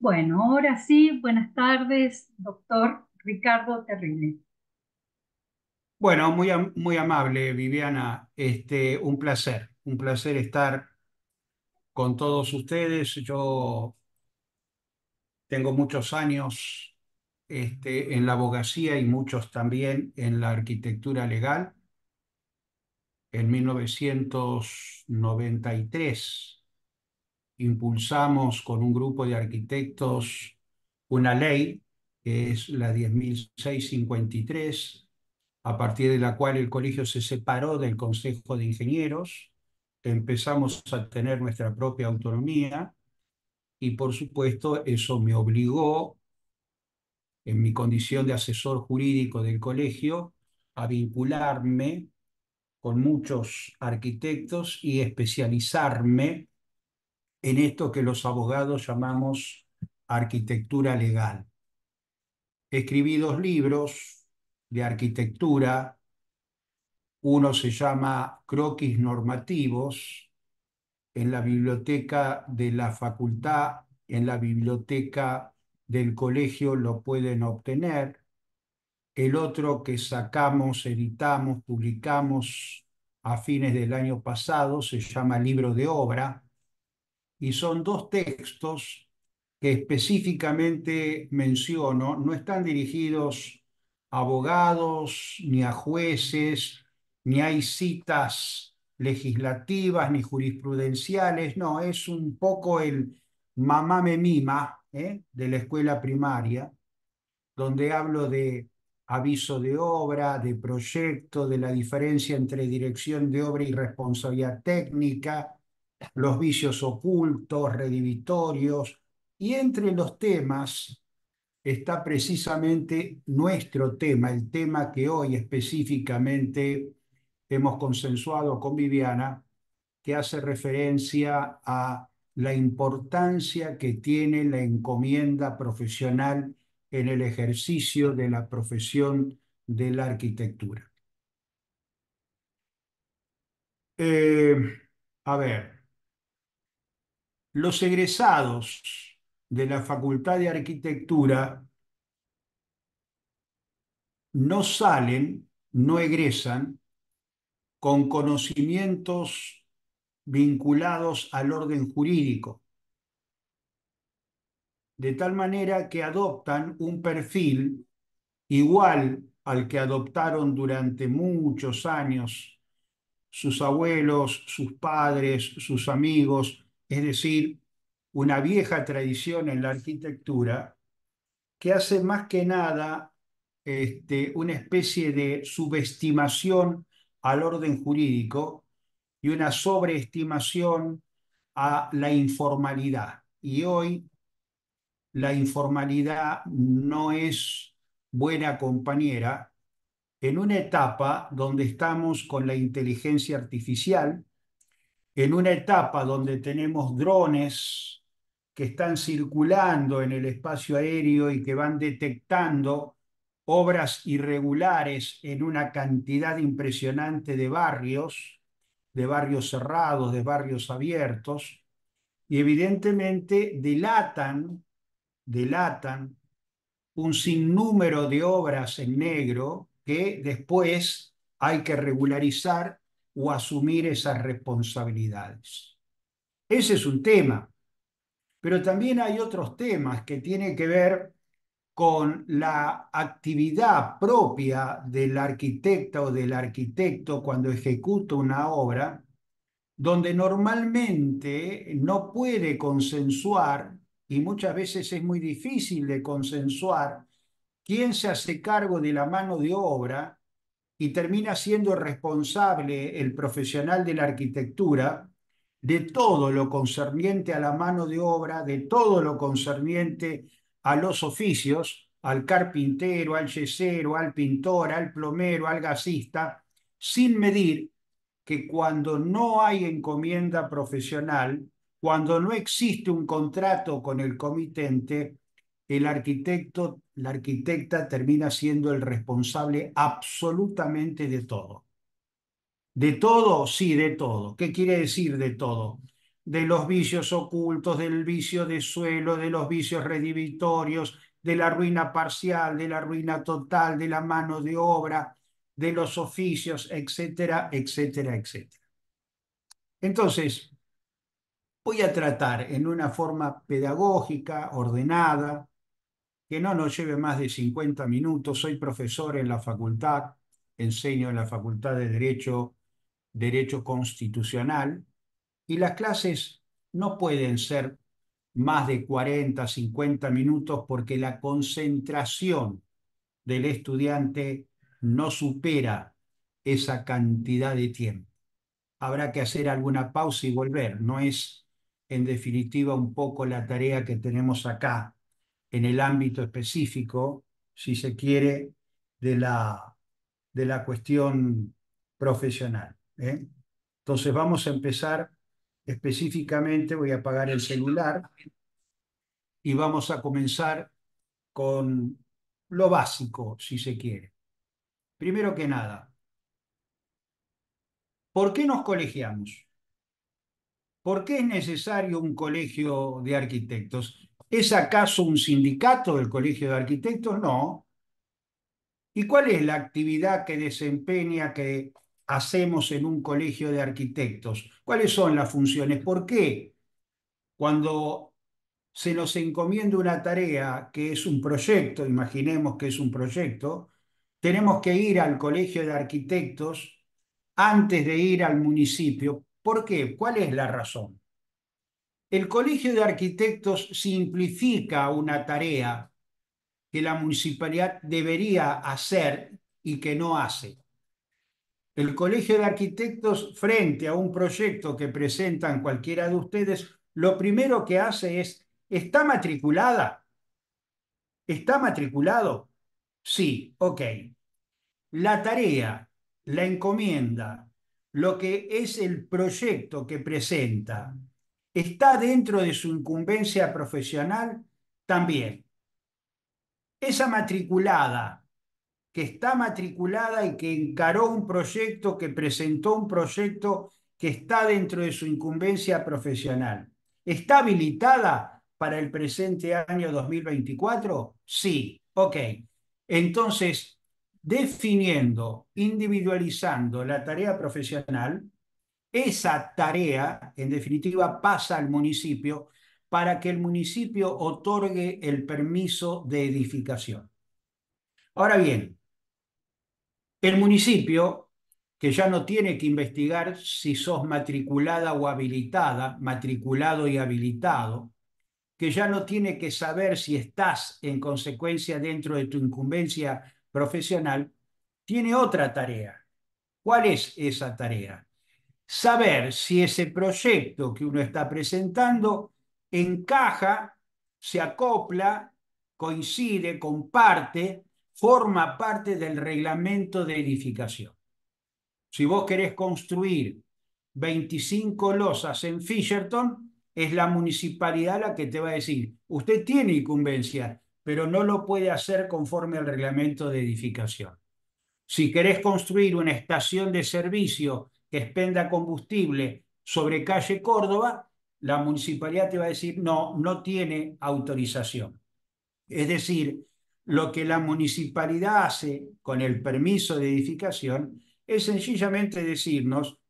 Bueno, ahora sí, buenas tardes, doctor Ricardo Terrible. Bueno, muy amable, Viviana. Un placer estar con todos ustedes. Yo tengo muchos años, en la abogacía y muchos también en la arquitectura legal. En 1993 impulsamos con un grupo de arquitectos una ley que es la 10.653, a partir de la cual el colegio se separó del Consejo de Ingenieros, empezamos a tener nuestra propia autonomía y por supuesto eso me obligó, en mi condición de asesor jurídico del colegio, a vincularme con muchos arquitectos y especializarme en esto que los abogados llamamos arquitectura legal. Escribí dos libros de arquitectura. Uno se llama Croquis Normativos, en la biblioteca de la facultad, en la biblioteca del colegio lo pueden obtener. El otro que sacamos, editamos, publicamos a fines del año pasado se llama Libro de Obra y son dos textos que específicamente menciono, no están dirigidos a abogados ni a jueces, ni hay citas legislativas ni jurisprudenciales, no, es un poco el mamá me mima, de la escuela primaria, donde hablo de aviso de obra, de proyecto, de la diferencia entre dirección de obra y responsabilidad técnica, los vicios ocultos, redivitorios, y entre los temas está precisamente nuestro tema, el tema que hoy específicamente hemos consensuado con Viviana, que hace referencia a la importancia que tiene la encomienda profesional en el ejercicio de la profesión de la arquitectura. Eh, a ver, los egresados de la Facultad de Arquitectura no salen, no egresan con conocimientos vinculados al orden jurídico, de tal manera que adoptan un perfil igual al que adoptaron durante muchos años sus abuelos, sus padres, sus amigos, es decir, una vieja tradición en la arquitectura que hace más que nada una especie de subestimación al orden jurídico y una sobreestimación a la informalidad. Y hoy la informalidad no es buena compañera en una etapa donde estamos con la inteligencia artificial, en una etapa donde tenemos drones que están circulando en el espacio aéreo y que van detectando obras irregulares en una cantidad impresionante de barrios cerrados, de barrios abiertos, y evidentemente delatan un sinnúmero de obras en negro que después hay que regularizar o asumir esas responsabilidades. Ese es un tema, pero también hay otros temas que tienen que ver con la actividad propia del arquitecta o del arquitecto cuando ejecuta una obra, donde normalmente no puede consensuar, y muchas veces es muy difícil de consensuar, quién se hace cargo de la mano de obra y termina siendo responsable el profesional de la arquitectura de todo lo concerniente a la mano de obra, de todo lo concerniente a los oficios, al carpintero, al yesero, al pintor, al plomero, al gasista, sin medir que cuando no hay encomienda profesional, cuando no existe un contrato con el comitente, el arquitecto, la arquitecta termina siendo el responsable absolutamente de todo. ¿De todo? Sí, de todo. ¿Qué quiere decir de todo? de los vicios ocultos, del vicio de suelo, de los vicios redivitorios, de la ruina parcial, de la ruina total, de la mano de obra, de los oficios, etcétera, etcétera, etcétera. Entonces, voy a tratar en una forma pedagógica, ordenada, que no nos lleve más de 50 minutos. Soy profesor en la facultad, enseño en la Facultad de Derecho Constitucional, y las clases no pueden ser más de 40, 50 minutos porque la concentración del estudiante no supera esa cantidad de tiempo. Habrá que hacer alguna pausa y volver. No es, en definitiva, un poco la tarea que tenemos acá en el ámbito específico, si se quiere, de la cuestión profesional, ¿eh? Entonces vamos a empezar específicamente, voy a apagar el celular y vamos a comenzar con lo básico, si se quiere. Primero que nada, ¿por qué nos colegiamos? ¿Por qué es necesario un colegio de arquitectos? ¿Es acaso un sindicato del colegio de arquitectos? No. ¿Y cuál es la actividad que desempeña, que hacemos en un colegio de arquitectos? ¿Cuáles son las funciones? ¿Por qué cuando se nos encomienda una tarea que es un proyecto, imaginemos que es un proyecto, tenemos que ir al colegio de arquitectos antes de ir al municipio? ¿Por qué? ¿Cuál es la razón? El colegio de arquitectos simplifica una tarea que la municipalidad debería hacer y que no hace. El Colegio de Arquitectos, frente a un proyecto que presentan cualquiera de ustedes, lo primero que hace es: ¿está matriculada? ¿Está matriculado? Sí, ok. La tarea, la encomienda, lo que es el proyecto que presenta, ¿está dentro de su incumbencia profesional? También. Esa matriculada, que está matriculada y que encaró un proyecto, que presentó un proyecto que está dentro de su incumbencia profesional, ¿está habilitada para el presente año 2024? Sí, ok. Entonces, definiendo, individualizando la tarea profesional, esa tarea, en definitiva, pasa al municipio para que el municipio otorgue el permiso de edificación. Ahora bien, el municipio, que ya no tiene que investigar si sos matriculada o habilitada, matriculado y habilitado, que ya no tiene que saber si estás en consecuencia dentro de tu incumbencia profesional, tiene otra tarea. ¿Cuál es esa tarea? Saber si ese proyecto que uno está presentando encaja, se acopla, coincide, comparte, forma parte del reglamento de edificación. Si vos querés construir 25 losas en Fisherton, es la municipalidad la que te va a decir: usted tiene incumbencia, pero no lo puede hacer conforme al reglamento de edificación. Si querés construir una estación de servicio que expenda combustible sobre calle Córdoba, la municipalidad te va a decir: no, no tiene autorización. Es decir, lo que la municipalidad hace con el permiso de edificación es sencillamente decirnos: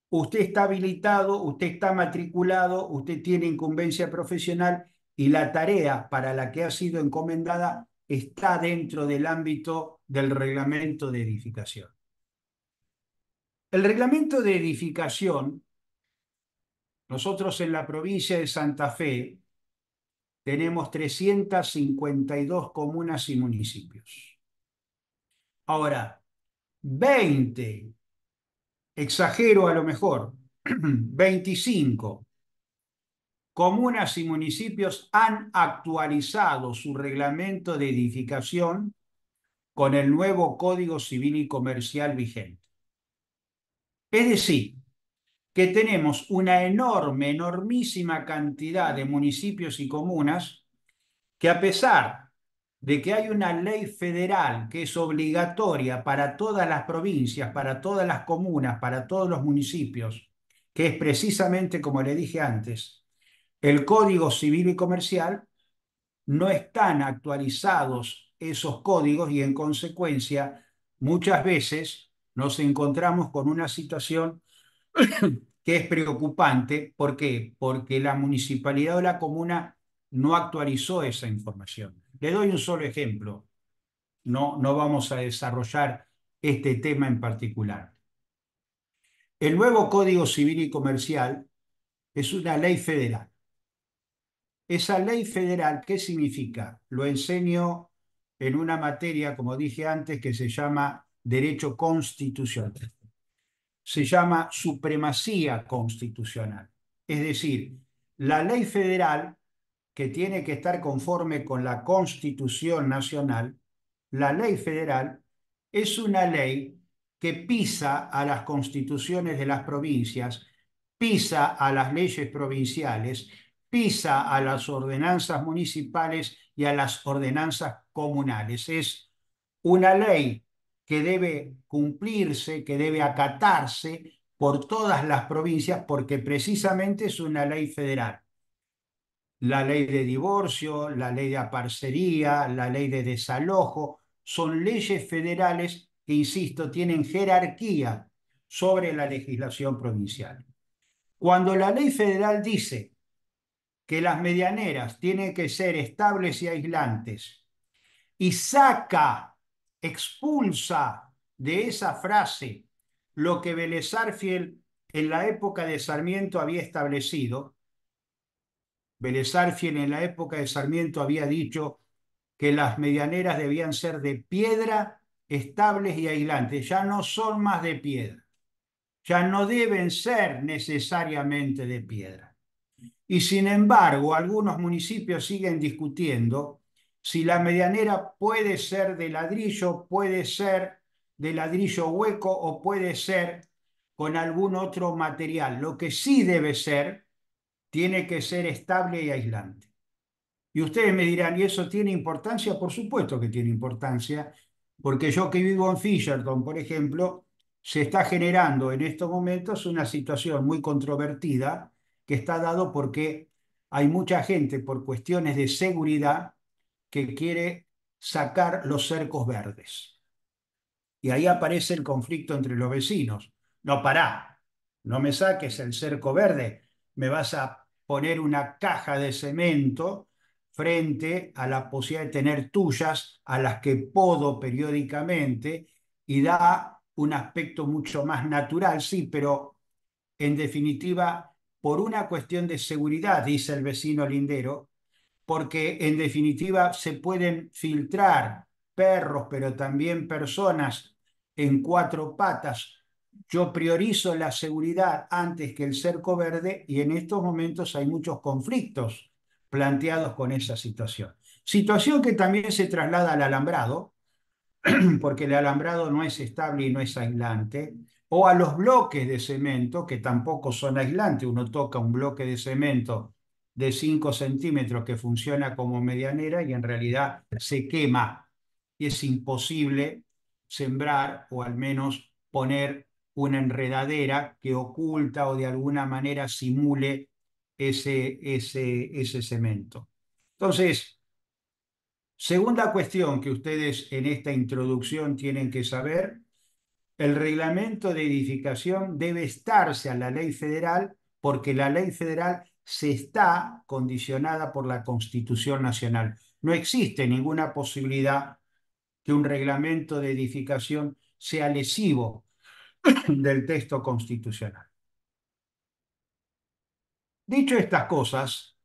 usted está habilitado, usted está matriculado, usted tiene incumbencia profesional y la tarea para la que ha sido encomendada está dentro del ámbito del reglamento de edificación. El reglamento de edificación, nosotros en la provincia de Santa Fe tenemos 352 comunas y municipios. Ahora, 20, exagero a lo mejor, 25 comunas y municipios han actualizado su reglamento de edificación con el nuevo Código Civil y Comercial vigente. Es decir, que tenemos una enorme, enormísima cantidad de municipios y comunas que, a pesar de que hay una ley federal que es obligatoria para todas las provincias, para todas las comunas, para todos los municipios, que es precisamente como le dije antes, el Código Civil y Comercial. No están actualizados esos códigos y en consecuencia muchas veces nos encontramos con una situación que es preocupante. ¿Por qué? Porque la municipalidad o la comuna no actualizó esa información. Le doy un solo ejemplo. No vamos a desarrollar este tema en particular. El nuevo Código Civil y Comercial es una ley federal. Esa ley federal, ¿qué significa? Lo enseño en una materia, como dije antes, que se llama Derecho Constitucional. Se llama supremacía constitucional. Es decir, la ley federal, que tiene que estar conforme con la Constitución Nacional, la ley federal es una ley que pisa a las constituciones de las provincias, pisa a las leyes provinciales, pisa a las ordenanzas municipales y a las ordenanzas comunales. Es una ley que debe cumplirse, que debe acatarse por todas las provincias porque precisamente es una ley federal. La ley de divorcio, la ley de aparcería, la ley de desalojo, son leyes federales que, insisto, tienen jerarquía sobre la legislación provincial. Cuando la ley federal dice que las medianeras tienen que ser estables y aislantes y saca, expulsa de esa frase lo que Vélez Sarsfield en la época de Sarmiento había establecido. Vélez Sarsfield en la época de Sarmiento había dicho que las medianeras debían ser de piedra, estables y aislantes. Ya no son más de piedra, ya no deben ser necesariamente de piedra. Y sin embargo, algunos municipios siguen discutiendo si la medianera puede ser de ladrillo, puede ser de ladrillo hueco o puede ser con algún otro material. Lo que sí debe ser, tiene que ser estable y aislante. Y ustedes me dirán, ¿y eso tiene importancia? Por supuesto que tiene importancia, porque yo que vivo en Fisherton, por ejemplo, se está generando en estos momentos una situación muy controvertida que está dado porque hay mucha gente por cuestiones de seguridad que quiere sacar los cercos verdes. Y ahí aparece el conflicto entre los vecinos. No, pará, no me saques el cerco verde, me vas a poner una caja de cemento frente a la posibilidad de tener tuyas a las que podo periódicamente y da un aspecto mucho más natural, sí, pero en definitiva, por una cuestión de seguridad, dice el vecino lindero, porque en definitiva se pueden filtrar perros, pero también personas en cuatro patas. Yo priorizo la seguridad antes que el cerco verde y en estos momentos hay muchos conflictos planteados con esa situación. Situación que también se traslada al alambrado, porque el alambrado no es estable y no es aislante, o a los bloques de cemento, que tampoco son aislantes. Uno toca un bloque de cemento de 5 centímetros que funciona como medianera y en realidad se quema y es imposible sembrar o al menos poner una enredadera que oculta o de alguna manera simule ese cemento. Entonces, segunda cuestión que ustedes en esta introducción tienen que saber, el reglamento de edificación debe estarse a la ley federal porque la ley federal se está condicionada por la Constitución Nacional. No existe ninguna posibilidad que un reglamento de edificación sea lesivo del texto constitucional. Dicho estas cosas,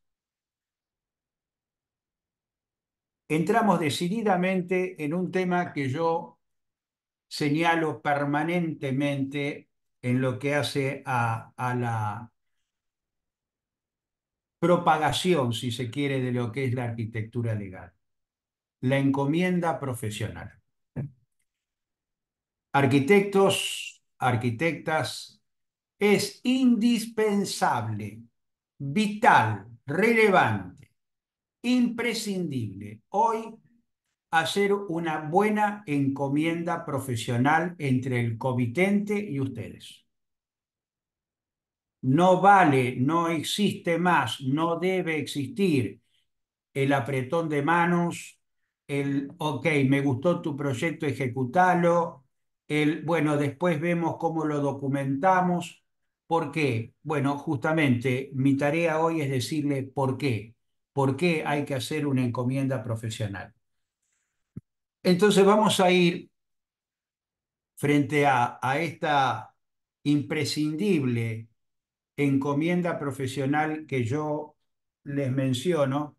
entramos decididamente en un tema que yo señalo permanentemente en lo que hace a la propagación, si se quiere, de lo que es la arquitectura legal, la encomienda profesional. Arquitectos, arquitectas, es indispensable, vital, relevante, imprescindible hoy hacer una buena encomienda profesional entre el comitente y ustedes. No vale, no existe más, no debe existir el apretón de manos, ok, me gustó tu proyecto, ejecutalo, bueno, después vemos cómo lo documentamos. ¿Por qué? Bueno, justamente mi tarea hoy es decirle por qué. ¿Por qué hay que hacer una encomienda profesional? Entonces vamos a ir frente a esta imprescindible encomienda profesional que yo les menciono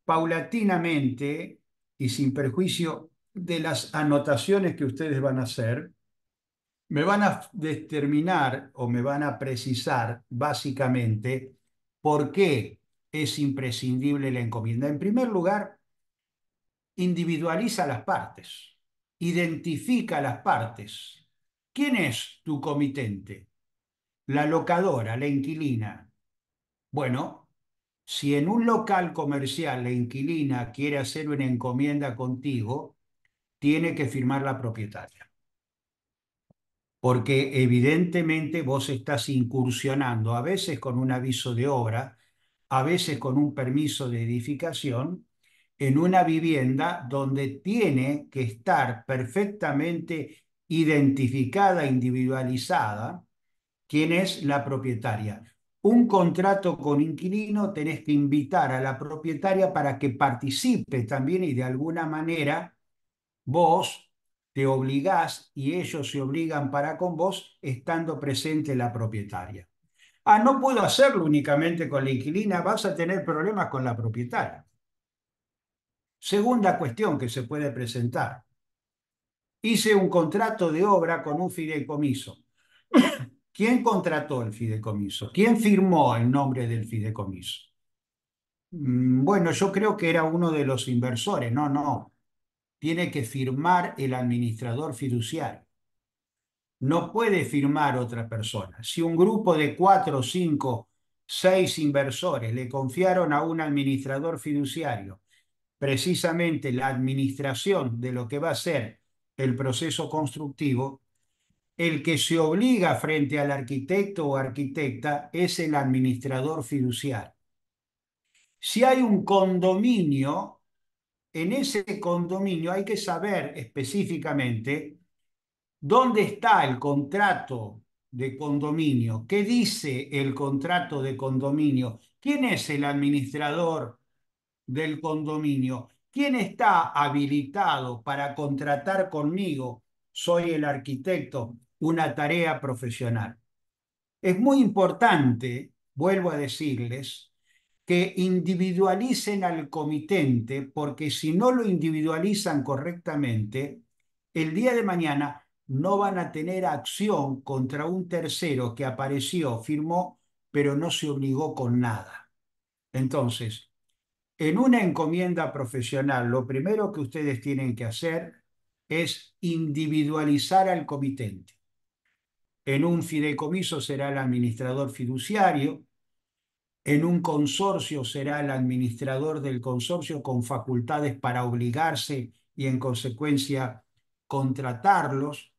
paulatinamente y sin perjuicio de las anotaciones que ustedes van a hacer, me van a determinar o me van a precisar básicamente por qué es imprescindible la encomienda. En primer lugar, individualiza las partes, identifica las partes. ¿Quién es tu comitente? La locadora, la inquilina. Bueno, si en un local comercial la inquilina quiere hacer una encomienda contigo, tiene que firmar la propietaria, porque evidentemente vos estás incursionando, a veces con un aviso de obra, a veces con un permiso de edificación, en una vivienda donde tiene que estar perfectamente identificada, individualizada, quién es la propietaria. Un contrato con inquilino tenés que invitar a la propietaria para que participe también y de alguna manera vos te obligás y ellos se obligan para con vos estando presente la propietaria. Ah, no puedo hacerlo únicamente con la inquilina, vas a tener problemas con la propietaria. Segunda cuestión que se puede presentar. Hice un contrato de obra con un fideicomiso. ¿Quién contrató el fideicomiso? ¿Quién firmó el nombre del fideicomiso? Bueno, yo creo que era uno de los inversores. No, no. Tiene que firmar el administrador fiduciario. No puede firmar otra persona. Si un grupo de 4, 5, 6 inversores le confiaron a un administrador fiduciario precisamente la administración de lo que va a ser el proceso constructivo, el que se obliga frente al arquitecto o arquitecta es el administrador fiduciario. Si hay un condominio, en ese condominio hay que saber específicamente dónde está el contrato de condominio, qué dice el contrato de condominio, quién es el administrador del condominio, quién está habilitado para contratar conmigo, soy el arquitecto, una tarea profesional. Es muy importante, vuelvo a decirles, que individualicen al comitente, porque si no lo individualizan correctamente, el día de mañana no van a tener acción contra un tercero que apareció, firmó, pero no se obligó con nada. Entonces, en una encomienda profesional, lo primero que ustedes tienen que hacer es individualizar al comitente. En un fideicomiso será el administrador fiduciario, en un consorcio será el administrador del consorcio con facultades para obligarse y en consecuencia contratarlos,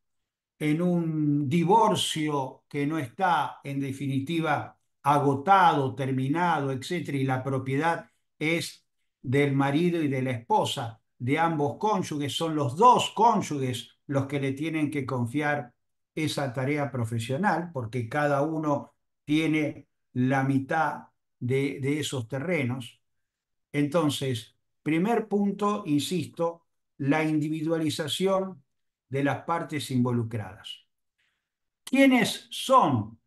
en un divorcio que no está en definitiva agotado, terminado, etcétera, y la propiedad es del marido y de la esposa, de ambos cónyuges, son los dos cónyuges los que le tienen que confiar esa tarea profesional, porque cada uno tiene la mitad de esos terrenos. Entonces, primer punto, insisto, la individualización de las partes involucradas. ¿Quiénes son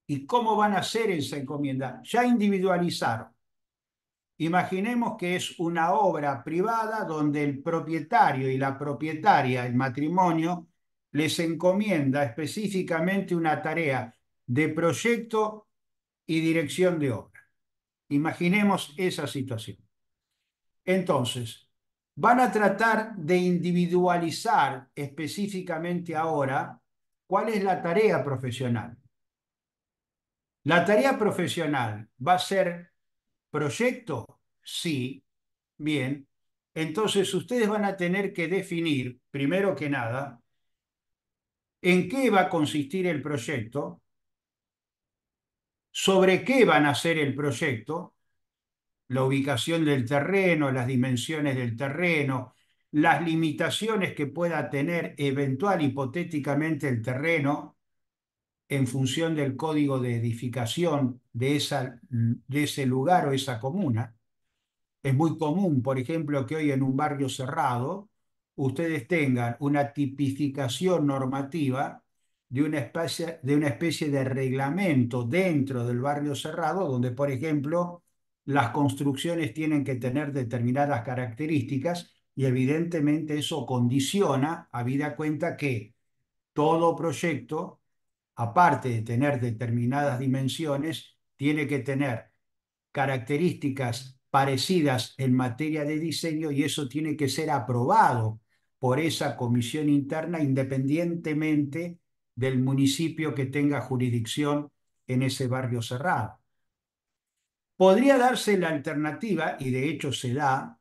y cómo van a hacer esa encomienda? Ya individualizaron. Imaginemos que es una obra privada donde el propietario y la propietaria, el matrimonio, les encomienda específicamente una tarea de proyecto y dirección de obra. Imaginemos esa situación. Entonces, van a tratar de individualizar específicamente ahora cuál es la tarea profesional. La tarea profesional va a ser proyecto, sí, bien. Entonces, ustedes van a tener que definir, primero que nada, en qué va a consistir el proyecto, sobre qué van a hacer el proyecto, la ubicación del terreno, las dimensiones del terreno, las limitaciones que pueda tener eventual hipotéticamente el terreno en función del código de edificación de ese lugar o esa comuna. Es muy común, por ejemplo, que hoy en un barrio cerrado ustedes tengan una tipificación normativa de una especie de reglamento dentro del barrio cerrado, donde, por ejemplo, las construcciones tienen que tener determinadas características y evidentemente eso condiciona, habida cuenta que todo proyecto, aparte de tener determinadas dimensiones, tiene que tener características parecidas en materia de diseño y eso tiene que ser aprobado por esa comisión interna independientemente del municipio que tenga jurisdicción en ese barrio cerrado. Podría darse la alternativa, y de hecho se da,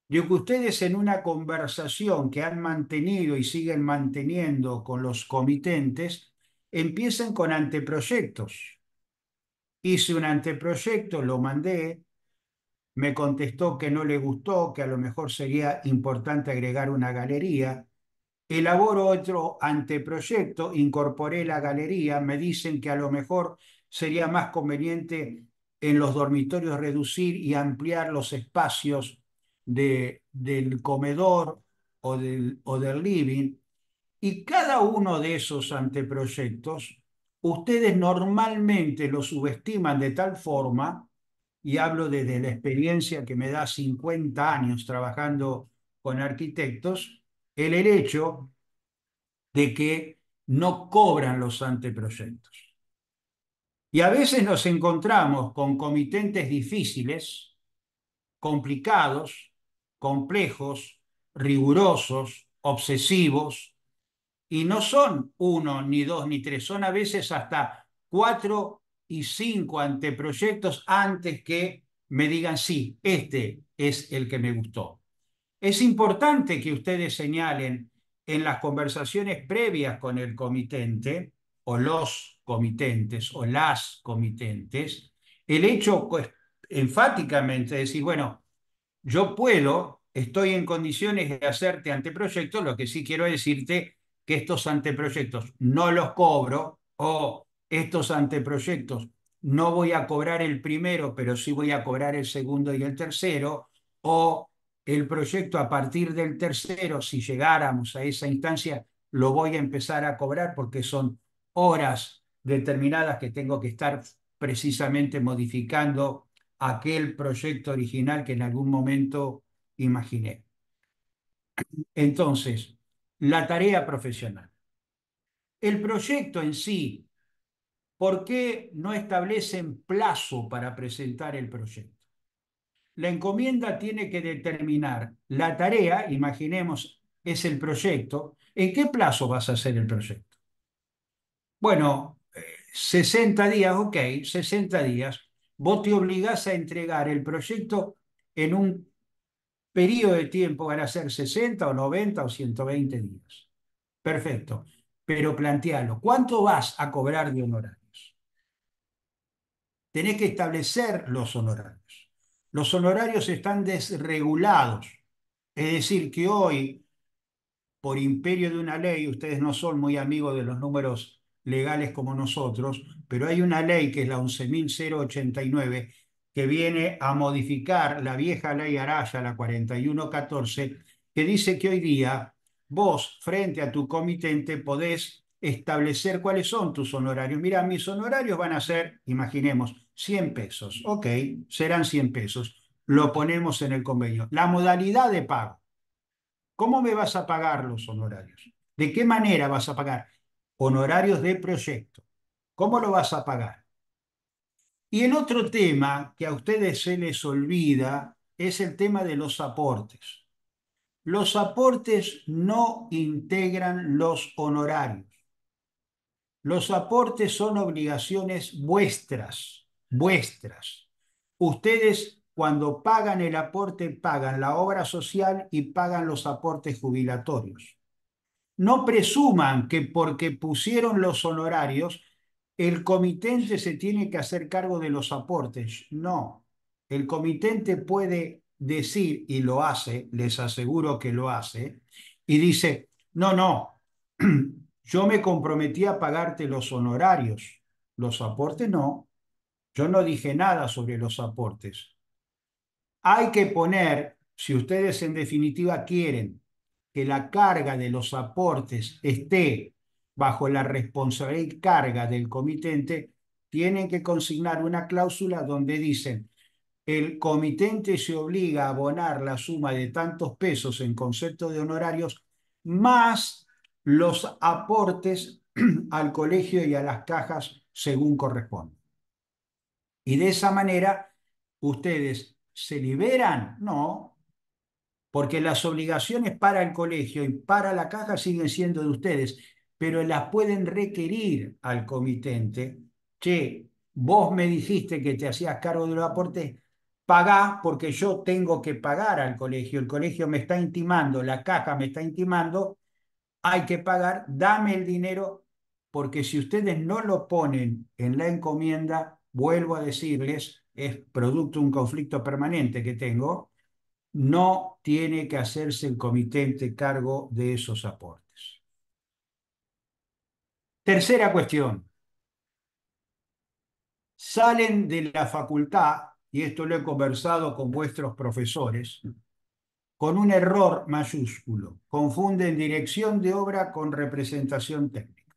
de que ustedes en una conversación que han mantenido y siguen manteniendo con los comitentes, empiecen con anteproyectos. Hice un anteproyecto, lo mandé, me contestó que no le gustó, que a lo mejor sería importante agregar una galería. Elaboro otro anteproyecto, incorporé la galería, me dicen que a lo mejor sería más conveniente en los dormitorios reducir y ampliar los espacios del comedor o del living. Y cada uno de esos anteproyectos, ustedes normalmente los subestiman de tal forma, y hablo desde la experiencia que me da 50 años trabajando con arquitectos, el hecho de que no cobran los anteproyectos. Y a veces nos encontramos con comitentes difíciles, complicados, complejos, rigurosos, obsesivos, y no son uno, ni dos, ni tres, son a veces hasta cuatro y cinco anteproyectos antes que me digan, sí, este es el que me gustó. Es importante que ustedes señalen en las conversaciones previas con el comitente, o los comitentes, o las comitentes, el hecho pues, enfáticamente de decir, bueno, yo puedo, estoy en condiciones de hacerte anteproyectos, lo que sí quiero decirte que estos anteproyectos no los cobro o estos anteproyectos no voy a cobrar el primero, pero sí voy a cobrar el segundo y el tercero, o el proyecto a partir del tercero, si llegáramos a esa instancia, lo voy a empezar a cobrar porque son horas determinadas que tengo que estar precisamente modificando aquel proyecto original que en algún momento imaginé. Entonces, la tarea profesional. El proyecto en sí, ¿por qué no establecen plazo para presentar el proyecto? La encomienda tiene que determinar la tarea, imaginemos, es el proyecto. ¿En qué plazo vas a hacer el proyecto? Bueno, 60 días, ok, 60 días. Vos te obligás a entregar el proyecto en un periodo de tiempo, van a ser 60 o 90 o 120 días. Perfecto. Pero plantealo, ¿cuánto vas a cobrar de honorarios? Tenés que establecer los honorarios. Los honorarios están desregulados. Es decir, que hoy por imperio de una ley, ustedes no son muy amigos de los números legales como nosotros, pero hay una ley que es la 11.089 que viene a modificar la vieja ley Araya, la 4114, que dice que hoy día vos, frente a tu comitente, podés establecer cuáles son tus honorarios. Mira, mis honorarios van a ser, imaginemos, 100 pesos. Ok, serán 100 pesos. Lo ponemos en el convenio. La modalidad de pago. ¿Cómo me vas a pagar los honorarios? ¿De qué manera vas a pagar? Honorarios de proyecto. ¿Cómo lo vas a pagar? Y el otro tema que a ustedes se les olvida es el tema de los aportes. Los aportes no integran los honorarios. Los aportes son obligaciones vuestras, vuestras. Ustedes cuando pagan el aporte pagan la obra social y pagan los aportes jubilatorios. No presuman que porque pusieron los honorarios el comitente se tiene que hacer cargo de los aportes. No, el comitente puede decir, y lo hace, les aseguro que lo hace, y dice, no, no, yo me comprometí a pagarte los honorarios, los aportes no, yo no dije nada sobre los aportes. Hay que poner, si ustedes en definitiva quieren que la carga de los aportes esté bajo la responsabilidad y carga del comitente, tienen que consignar una cláusula donde dicen, el comitente se obliga a abonar la suma de tantos pesos en concepto de honorarios, más los aportes al colegio y a las cajas según corresponde. Y de esa manera, ¿ustedes se liberan? No, porque las obligaciones para el colegio y para la caja siguen siendo de ustedes, pero las pueden requerir al comitente. Che, vos me dijiste que te hacías cargo de los aportes, pagá porque yo tengo que pagar al colegio, el colegio me está intimando, la caja me está intimando, hay que pagar, dame el dinero, porque si ustedes no lo ponen en la encomienda, vuelvo a decirles, es producto de un conflicto permanente que tengo, no tiene que hacerse el comitente cargo de esos aportes. Tercera cuestión, salen de la facultad, y esto lo he conversado con vuestros profesores, con un error mayúsculo, confunden dirección de obra con representación técnica.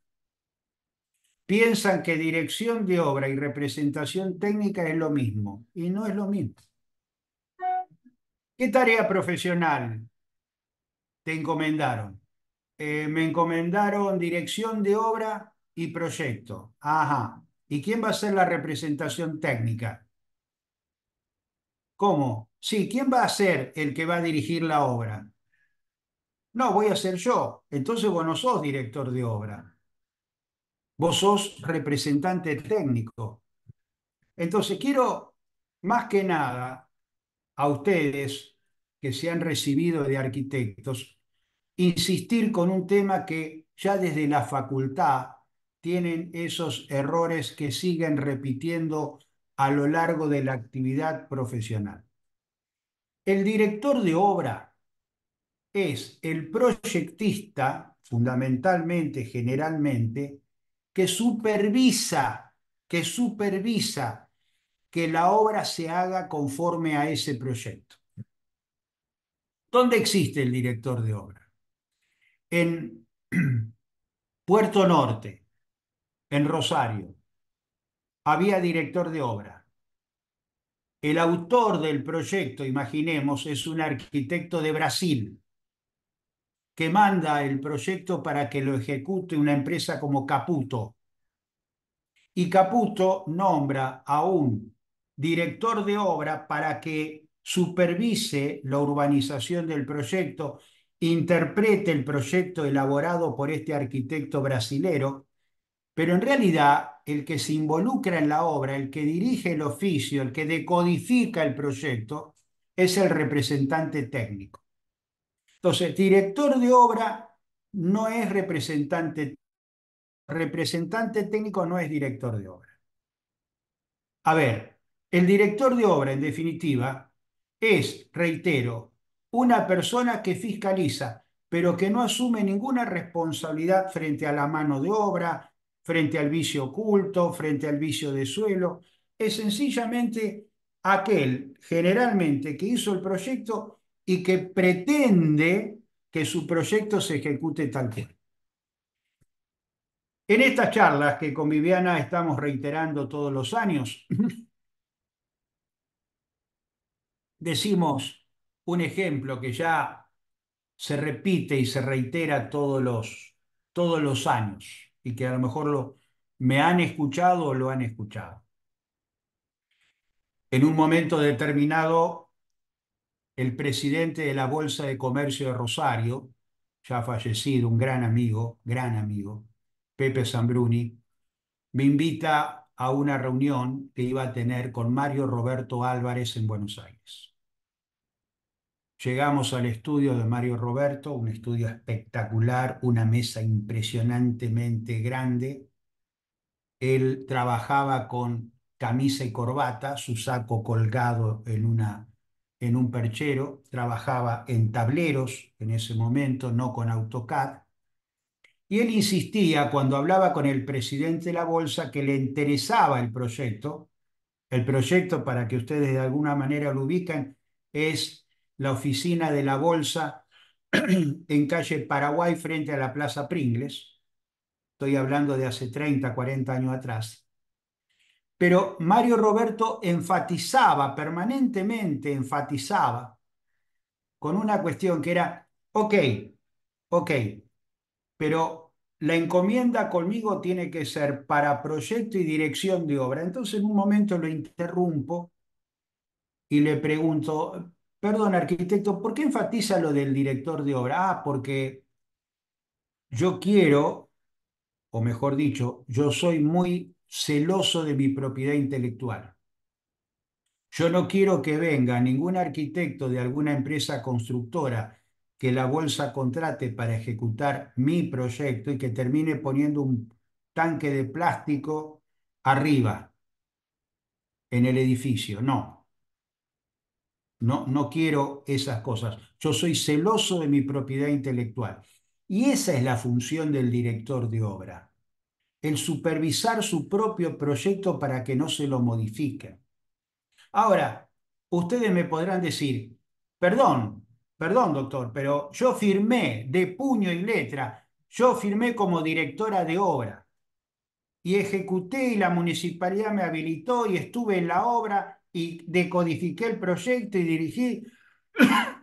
Piensan que dirección de obra y representación técnica es lo mismo, y no es lo mismo. ¿Qué tarea profesional te encomendaron? Me encomendaron dirección de obra y proyecto. Ajá. ¿Y quién va a hacer la representación técnica? ¿Cómo? Sí, ¿quién va a ser el que va a dirigir la obra? No, voy a ser yo. Entonces vos no sos director de obra. Vos sos representante técnico. Entonces quiero, más que nada, a ustedes que se han recibido de arquitectos, insistir con un tema que ya desde la facultad tienen esos errores que siguen repitiendo a lo largo de la actividad profesional. El director de obra es el proyectista, fundamentalmente, generalmente, que supervisa, que supervisa que la obra se haga conforme a ese proyecto. ¿Dónde existe el director de obra? En Puerto Norte, en Rosario, había director de obra. El autor del proyecto, imaginemos, es un arquitecto de Brasil que manda el proyecto para que lo ejecute una empresa como Caputo. Y Caputo nombra a un director de obra para que supervise la urbanización del proyecto, interprete el proyecto elaborado por este arquitecto brasilero, pero en realidad el que se involucra en la obra, el que dirige el oficio, el que decodifica el proyecto, es el representante técnico. Entonces, director de obra no es representante, representante técnico no es director de obra. A ver, el director de obra, en definitiva, es, reitero, una persona que fiscaliza, pero que no asume ninguna responsabilidad frente a la mano de obra, frente al vicio oculto, frente al vicio de suelo. Es sencillamente aquel, generalmente, que hizo el proyecto y que pretende que su proyecto se ejecute tal cual. En estas charlas que con Viviana estamos reiterando todos los años, decimos un ejemplo que ya se repite y se reitera todos los años y que a lo mejor me han escuchado o lo han escuchado. En un momento determinado, el presidente de la Bolsa de Comercio de Rosario, ya fallecido, un gran amigo, Pepe Zambruni, me invita a una reunión que iba a tener con Mario Roberto Álvarez en Buenos Aires. Llegamos al estudio de Mario Roberto, un estudio espectacular, una mesa impresionantemente grande, Él trabajaba con camisa y corbata, su saco colgado en un perchero, trabajaba en tableros en ese momento, no con AutoCAD, y él insistía cuando hablaba con el presidente de la bolsa que le interesaba el proyecto para que ustedes de alguna manera lo ubican, es la oficina de la bolsa en calle Paraguay frente a la Plaza Pringles. Estoy hablando de hace 30, 40 años atrás. Pero Mario Roberto enfatizaba, permanentemente enfatizaba, con una cuestión que era, ok, ok, pero la encomienda conmigo tiene que ser para proyecto y dirección de obra. Entonces en un momento lo interrumpo y le pregunto, perdón, arquitecto, ¿por qué enfatiza lo del director de obra? Ah, porque yo quiero, o mejor dicho, yo soy muy celoso de mi propiedad intelectual. Yo no quiero que venga ningún arquitecto de alguna empresa constructora que la bolsa contrate para ejecutar mi proyecto y que termine poniendo un tanque de plástico arriba en el edificio. No, no, no quiero esas cosas. Yo soy celoso de mi propiedad intelectual. Y esa es la función del director de obra, el supervisar su propio proyecto para que no se lo modifique. Ahora, ustedes me podrán decir, perdón, perdón, doctor, pero yo firmé de puño y letra, yo firmé como directora de obra y ejecuté y la municipalidad me habilitó y estuve en la obra y decodifiqué el proyecto y dirigí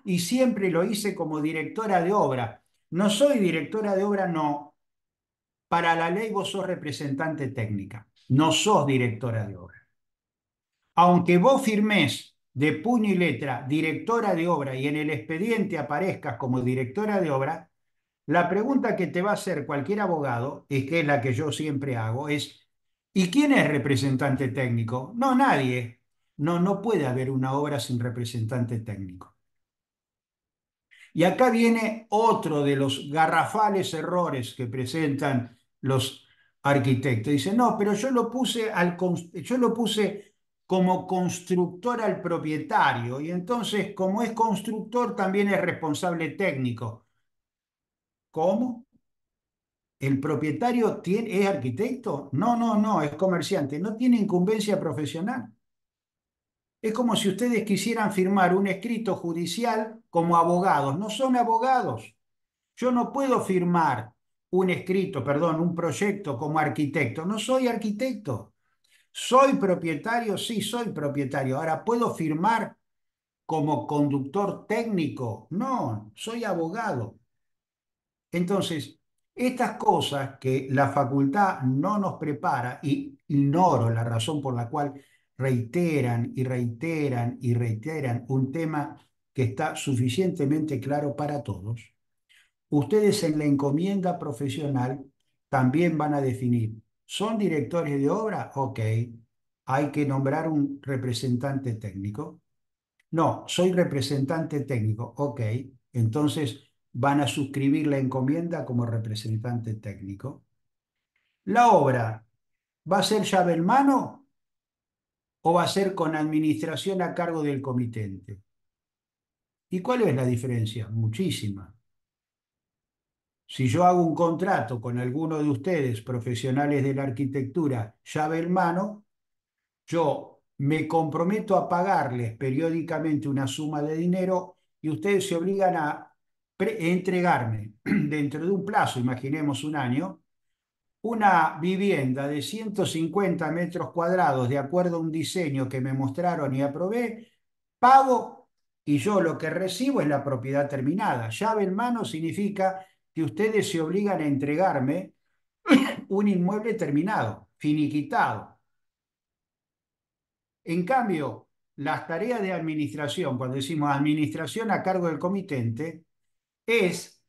y siempre lo hice como directora de obra. No soy directora de obra, no. Para la ley vos sos representante técnica, no sos directora de obra. Aunque vos firmés de puño y letra directora de obra y en el expediente aparezcas como directora de obra, la pregunta que te va a hacer cualquier abogado, y que es la que yo siempre hago, es, ¿y quién es representante técnico? No, nadie. No, no puede haber una obra sin representante técnico. Y acá viene otro de los garrafales errores que presentan los arquitectos. Dicen, no, pero yo lo puse como constructor al propietario y entonces como es constructor también es responsable técnico. ¿Cómo? ¿El propietario es arquitecto? No, no, no, es comerciante. No tiene incumbencia profesional. Es como si ustedes quisieran firmar un escrito judicial como abogados. No son abogados. Yo no puedo firmar un escrito, perdón, un proyecto como arquitecto. No soy arquitecto. ¿Soy propietario? Sí, soy propietario. Ahora, ¿puedo firmar como conductor técnico? No, soy abogado. Entonces, estas cosas que la facultad no nos prepara, y ignoro la razón por la cual reiteran y reiteran y reiteran un tema que está suficientemente claro para todos. Ustedes en la encomienda profesional también van a definir, ¿son directores de obra? Ok, hay que nombrar un representante técnico. No, soy representante técnico. Ok, entonces van a suscribir la encomienda como representante técnico. ¿La obra va a ser llave en mano o va a ser con administración a cargo del comitente? ¿Y cuál es la diferencia? Muchísima. Si yo hago un contrato con alguno de ustedes, profesionales de la arquitectura, llave en mano, yo me comprometo a pagarles periódicamente una suma de dinero y ustedes se obligan a entregarme dentro de un plazo, imaginemos un año, una vivienda de 150 metros cuadrados de acuerdo a un diseño que me mostraron y aprobé, pago y yo lo que recibo es la propiedad terminada. Llave en mano significa que ustedes se obligan a entregarme un inmueble terminado, finiquitado. En cambio, las tareas de administración, cuando decimos administración a cargo del comitente, es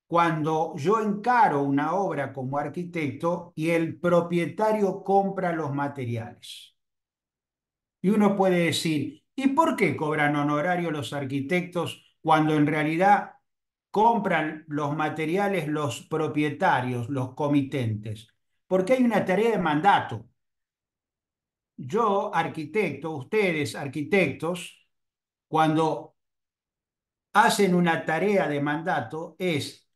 cuando yo encaro una obra como arquitecto y el propietario compra los materiales. Y uno puede decir, ¿y por qué cobran honorario los arquitectos cuando en realidad compran los materiales los propietarios, los comitentes? Porque hay una tarea de mandato. Yo, arquitecto, ustedes, arquitectos, cuando hacen una tarea de mandato es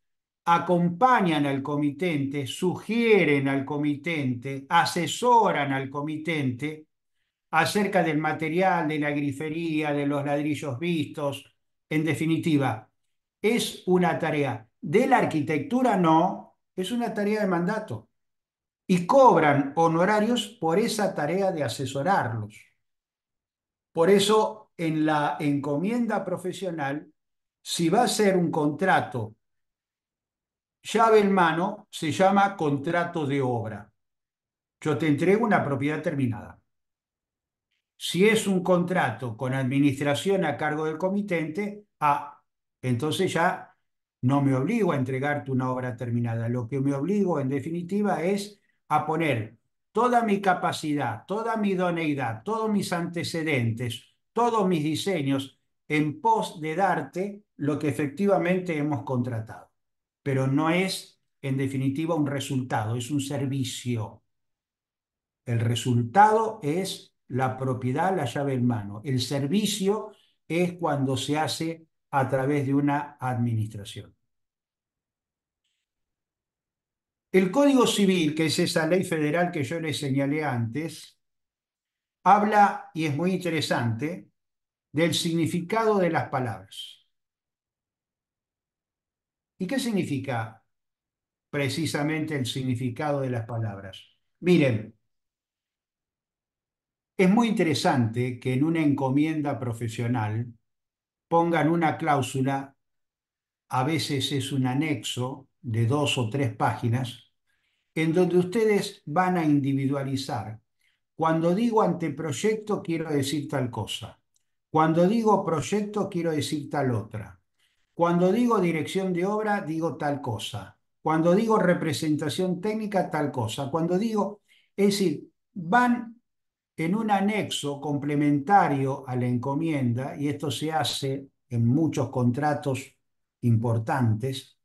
acompañan al comitente, sugieren al comitente, asesoran al comitente acerca del material, de la grifería, de los ladrillos vistos. En definitiva, es una tarea de la arquitectura, no, es una tarea de mandato. Y cobran honorarios por esa tarea de asesorarlos. Por eso, en la encomienda profesional, si va a ser un contrato llave en mano, se llama contrato de obra. Yo te entrego una propiedad terminada. Si es un contrato con administración a cargo del comitente, entonces ya no me obligo a entregarte una obra terminada. Lo que me obligo, en definitiva, es a poner toda mi capacidad, toda mi idoneidad, todos mis antecedentes, todos mis diseños en pos de darte lo que efectivamente hemos contratado. Pero no es, en definitiva, un resultado, es un servicio. El resultado es la propiedad, la llave en mano. El servicio es cuando se hace a través de una administración. El Código Civil, que es esa ley federal que yo les señalé antes, habla, y es muy interesante, del significado de las palabras. ¿Y qué significa precisamente el significado de las palabras? Miren, es muy interesante que en una encomienda profesional pongan una cláusula, a veces es un anexo de 2 o 3 páginas, en donde ustedes van a individualizar. Cuando digo anteproyecto, quiero decir tal cosa. Cuando digo proyecto, quiero decir tal otra. Cuando digo dirección de obra, digo tal cosa. Cuando digo representación técnica, tal cosa. Es decir, van en un anexo complementario a la encomienda, y esto se hace en muchos contratos importantes.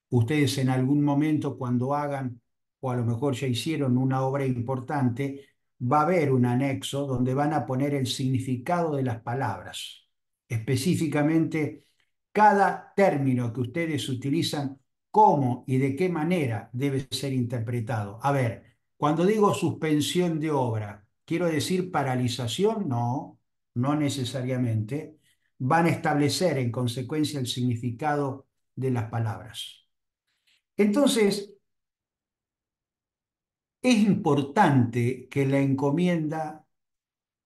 Ustedes en algún momento cuando hagan, o a lo mejor ya hicieron una obra importante, va a haber un anexo donde van a poner el significado de las palabras. Específicamente, cada término que ustedes utilizan, cómo y de qué manera debe ser interpretado. A ver, cuando digo suspensión de obra, ¿quiero decir paralización? No, no necesariamente. Van a establecer en consecuencia el significado de las palabras. Entonces, es importante que la encomienda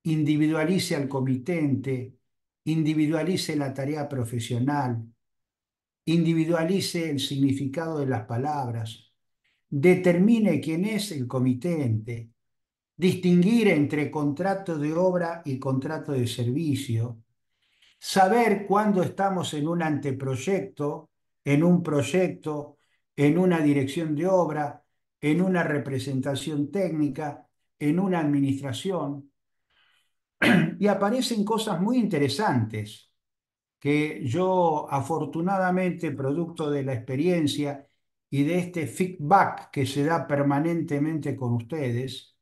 individualice al comitente, individualice la tarea profesional, individualice el significado de las palabras, determine quién es el comitente, distinguir entre contrato de obra y contrato de servicio, saber cuándo estamos en un anteproyecto, en un proyecto, en una dirección de obra, en una representación técnica, en una administración. Y aparecen cosas muy interesantes que yo, afortunadamente, producto de la experiencia y de este feedback que se da permanentemente con ustedes,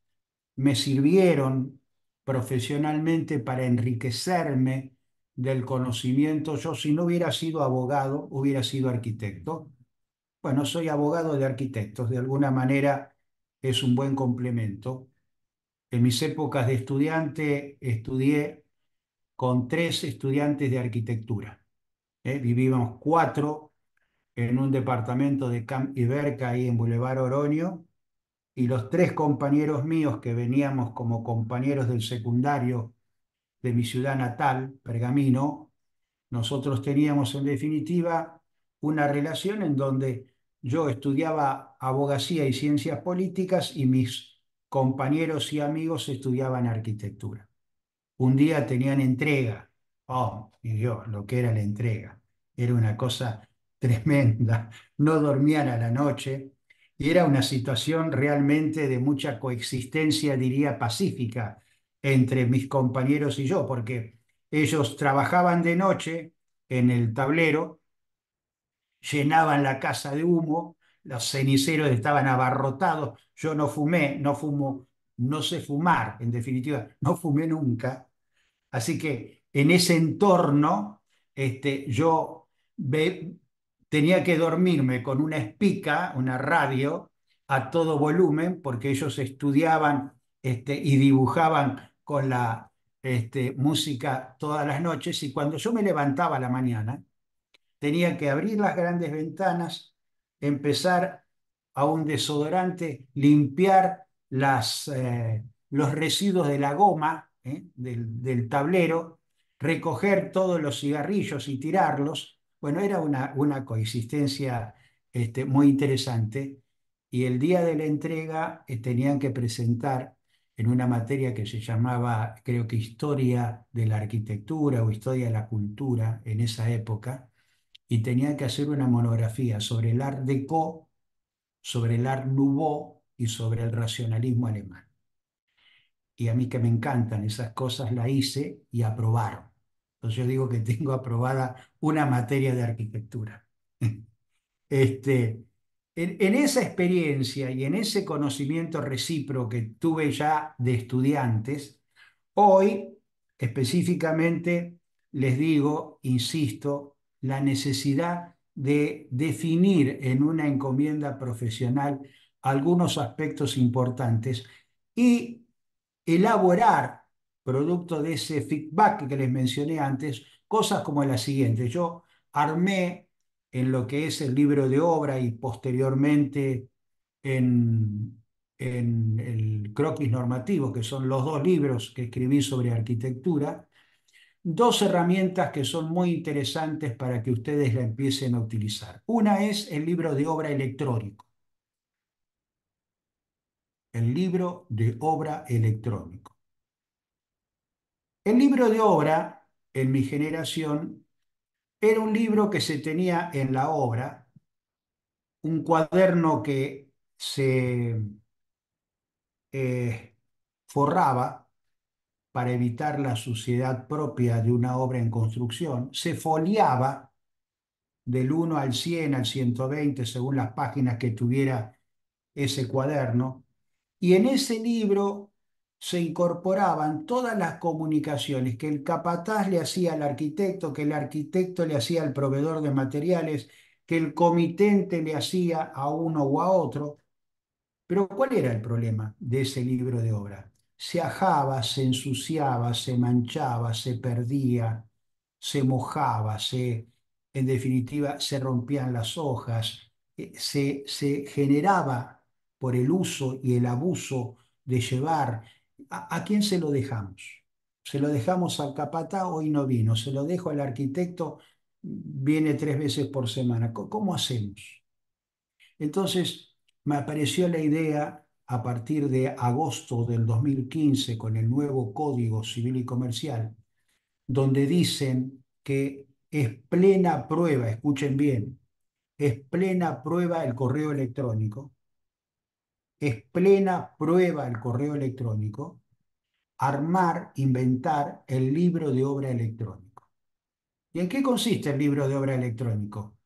me sirvieron profesionalmente para enriquecerme del conocimiento. Yo, si no hubiera sido abogado, hubiera sido arquitecto. Bueno, soy abogado de arquitectos, de alguna manera es un buen complemento. En mis épocas de estudiante estudié con 3 estudiantes de arquitectura. Vivíamos 4 en un departamento de Camp Iberca ahí en Boulevard Oroño, y los 3 compañeros míos que veníamos como compañeros del secundario de mi ciudad natal, Pergamino, nosotros teníamos en definitiva una relación en donde yo estudiaba abogacía y ciencias políticas y mis compañeros y amigos estudiaban arquitectura. Un día tenían entrega. Oh, y Dios, lo que era la entrega. Era una cosa tremenda. No dormían a la noche y era una situación realmente de mucha coexistencia, diría, pacífica entre mis compañeros y yo, porque ellos trabajaban de noche en el tablero, llenaban la casa de humo los ceniceros estaban abarrotados. Yo no fumé, no fumo, no sé fumar, en definitiva, no fumé nunca. Así que en ese entorno, yo tenía que dormirme con una espica, una radio, a todo volumen, porque ellos estudiaban, y dibujaban con la, música todas las noches. Y cuando yo me levantaba a la mañana, tenía que abrir las grandes ventanas, empezar a un desodorante, limpiar los residuos de la goma, del tablero, recoger todos los cigarrillos y tirarlos. Bueno, era una coexistencia, muy interesante. Y el día de la entrega, tenían que presentar en una materia que se llamaba, creo que Historia de la Arquitectura o Historia de la Cultura en esa época, y tenía que hacer una monografía sobre el Art Deco, sobre el Art Nouveau y sobre el racionalismo alemán. Y a mí, que me encantan esas cosas, la hice y aprobaron. Entonces yo digo que tengo aprobada una materia de arquitectura. Este, en esa experiencia y en ese conocimiento recíproco que tuve ya de estudiantes, hoy específicamente les digo, insisto, la necesidad de definir en una encomienda profesional algunos aspectos importantes y elaborar, producto de ese feedback que les mencioné antes, cosas como la siguiente. Yo armé en lo que es el libro de obra y posteriormente en el croquis normativo, que son los dos libros que escribí sobre arquitectura, dos herramientas que son muy interesantes para que ustedes la empiecen a utilizar. Una es el libro de obra electrónico, el libro de obra electrónico. El libro de obra, en mi generación, era un libro que se tenía en la obra, un cuaderno que se eh, forraba para evitar la suciedad propia de una obra en construcción, se foliaba del 1 al 100, al 120, según las páginas que tuviera ese cuaderno, y en ese libro se incorporaban todas las comunicaciones que el capataz le hacía al arquitecto, que el arquitecto le hacía al proveedor de materiales, que el comitente le hacía a uno o a otro. Pero ¿cuál era el problema de ese libro de obra? Se ajaba, se ensuciaba, se manchaba, se perdía, se mojaba, en definitiva, se rompían las hojas, se generaba por el uso y el abuso de llevar. ¿A quién se lo dejamos? Se lo dejamos al capataz, hoy no vino, se lo dejo al arquitecto, viene 3 veces por semana. ¿Cómo hacemos? Entonces me apareció la idea a partir de agosto del 2015 con el nuevo Código Civil y Comercial, donde dicen que es plena prueba, escuchen bien, es plena prueba el correo electrónico, es plena prueba el correo electrónico, armar, inventar el libro de obra electrónico. ¿Y en qué consiste el libro de obra electrónico?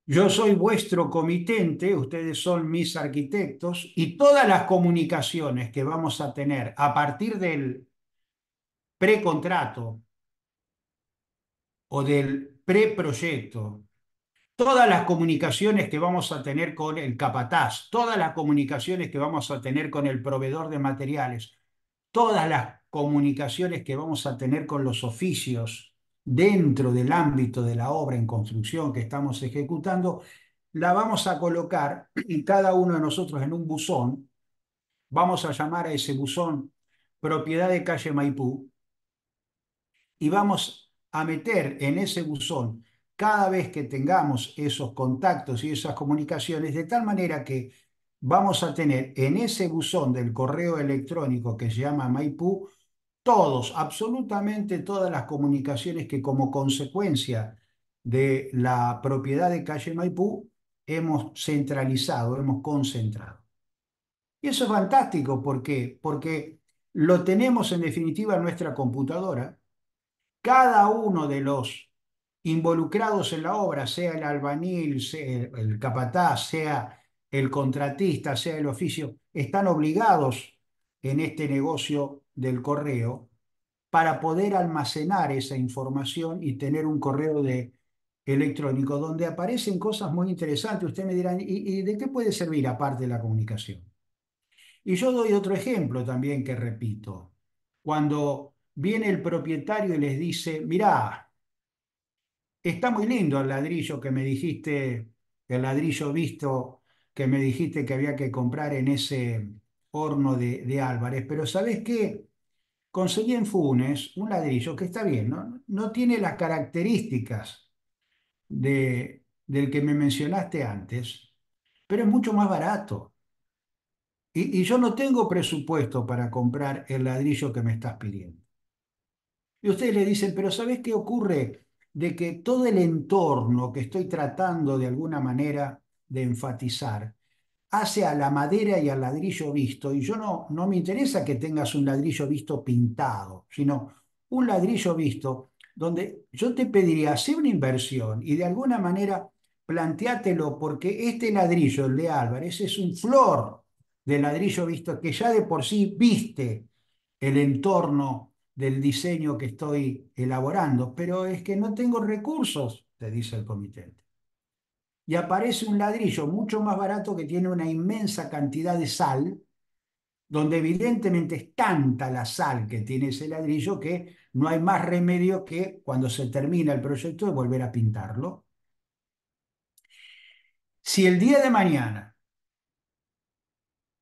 Yo soy vuestro comitente, ustedes son mis arquitectos, y todas las comunicaciones que vamos a tener a partir del precontrato o del preproyecto, todas las comunicaciones que vamos a tener con el capataz, todas las comunicaciones que vamos a tener con el proveedor de materiales, todas las comunicaciones que vamos a tener con los oficios dentro del ámbito de la obra en construcción que estamos ejecutando, la vamos a colocar y cada uno de nosotros en un buzón. Vamos a llamar a ese buzón propiedad de calle Maipú y vamos a meter en ese buzón cada vez que tengamos esos contactos y esas comunicaciones, de tal manera que vamos a tener en ese buzón del correo electrónico que se llama Maipú todos, absolutamente todas las comunicaciones que como consecuencia de la propiedad de calle Maipú hemos centralizado, hemos concentrado. Y eso es fantástico, ¿por qué? Porque lo tenemos en definitiva en nuestra computadora. Cada uno de los involucrados en la obra, sea el albañil, sea el capataz, sea el contratista, sea el oficio, están obligados en este negocio del correo para poder almacenar esa información y tener un correo electrónico donde aparecen cosas muy interesantes. Usted me dirá, ¿y de qué puede servir aparte de la comunicación? Y yo doy otro ejemplo también que repito. Cuando viene el propietario y les dice, mirá, está muy lindo el ladrillo que me dijiste, el ladrillo visto que me dijiste que había que comprar en ese horno de Álvarez, pero ¿sabés qué? Conseguí en Funes un ladrillo que está bien, ¿no? No tiene las características del que me mencionaste antes, pero es mucho más barato. Y yo no tengo presupuesto para comprar el ladrillo que me estás pidiendo. Y ustedes le dicen, pero ¿sabés qué ocurre? De que todo el entorno que estoy tratando de alguna manera de enfatizar hace a la madera y al ladrillo visto, y yo no me interesa que tengas un ladrillo visto pintado, sino un ladrillo visto donde yo te pediría hacer una inversión y de alguna manera planteátelo porque este ladrillo, el de Álvarez, es un flor de ladrillo visto que ya de por sí viste el entorno del diseño que estoy elaborando, pero es que no tengo recursos, te dice el comitente. Y aparece un ladrillo mucho más barato que tiene una inmensa cantidad de sal, donde evidentemente es tanta la sal que tiene ese ladrillo que no hay más remedio que cuando se termina el proyecto de volver a pintarlo. Si el día de mañana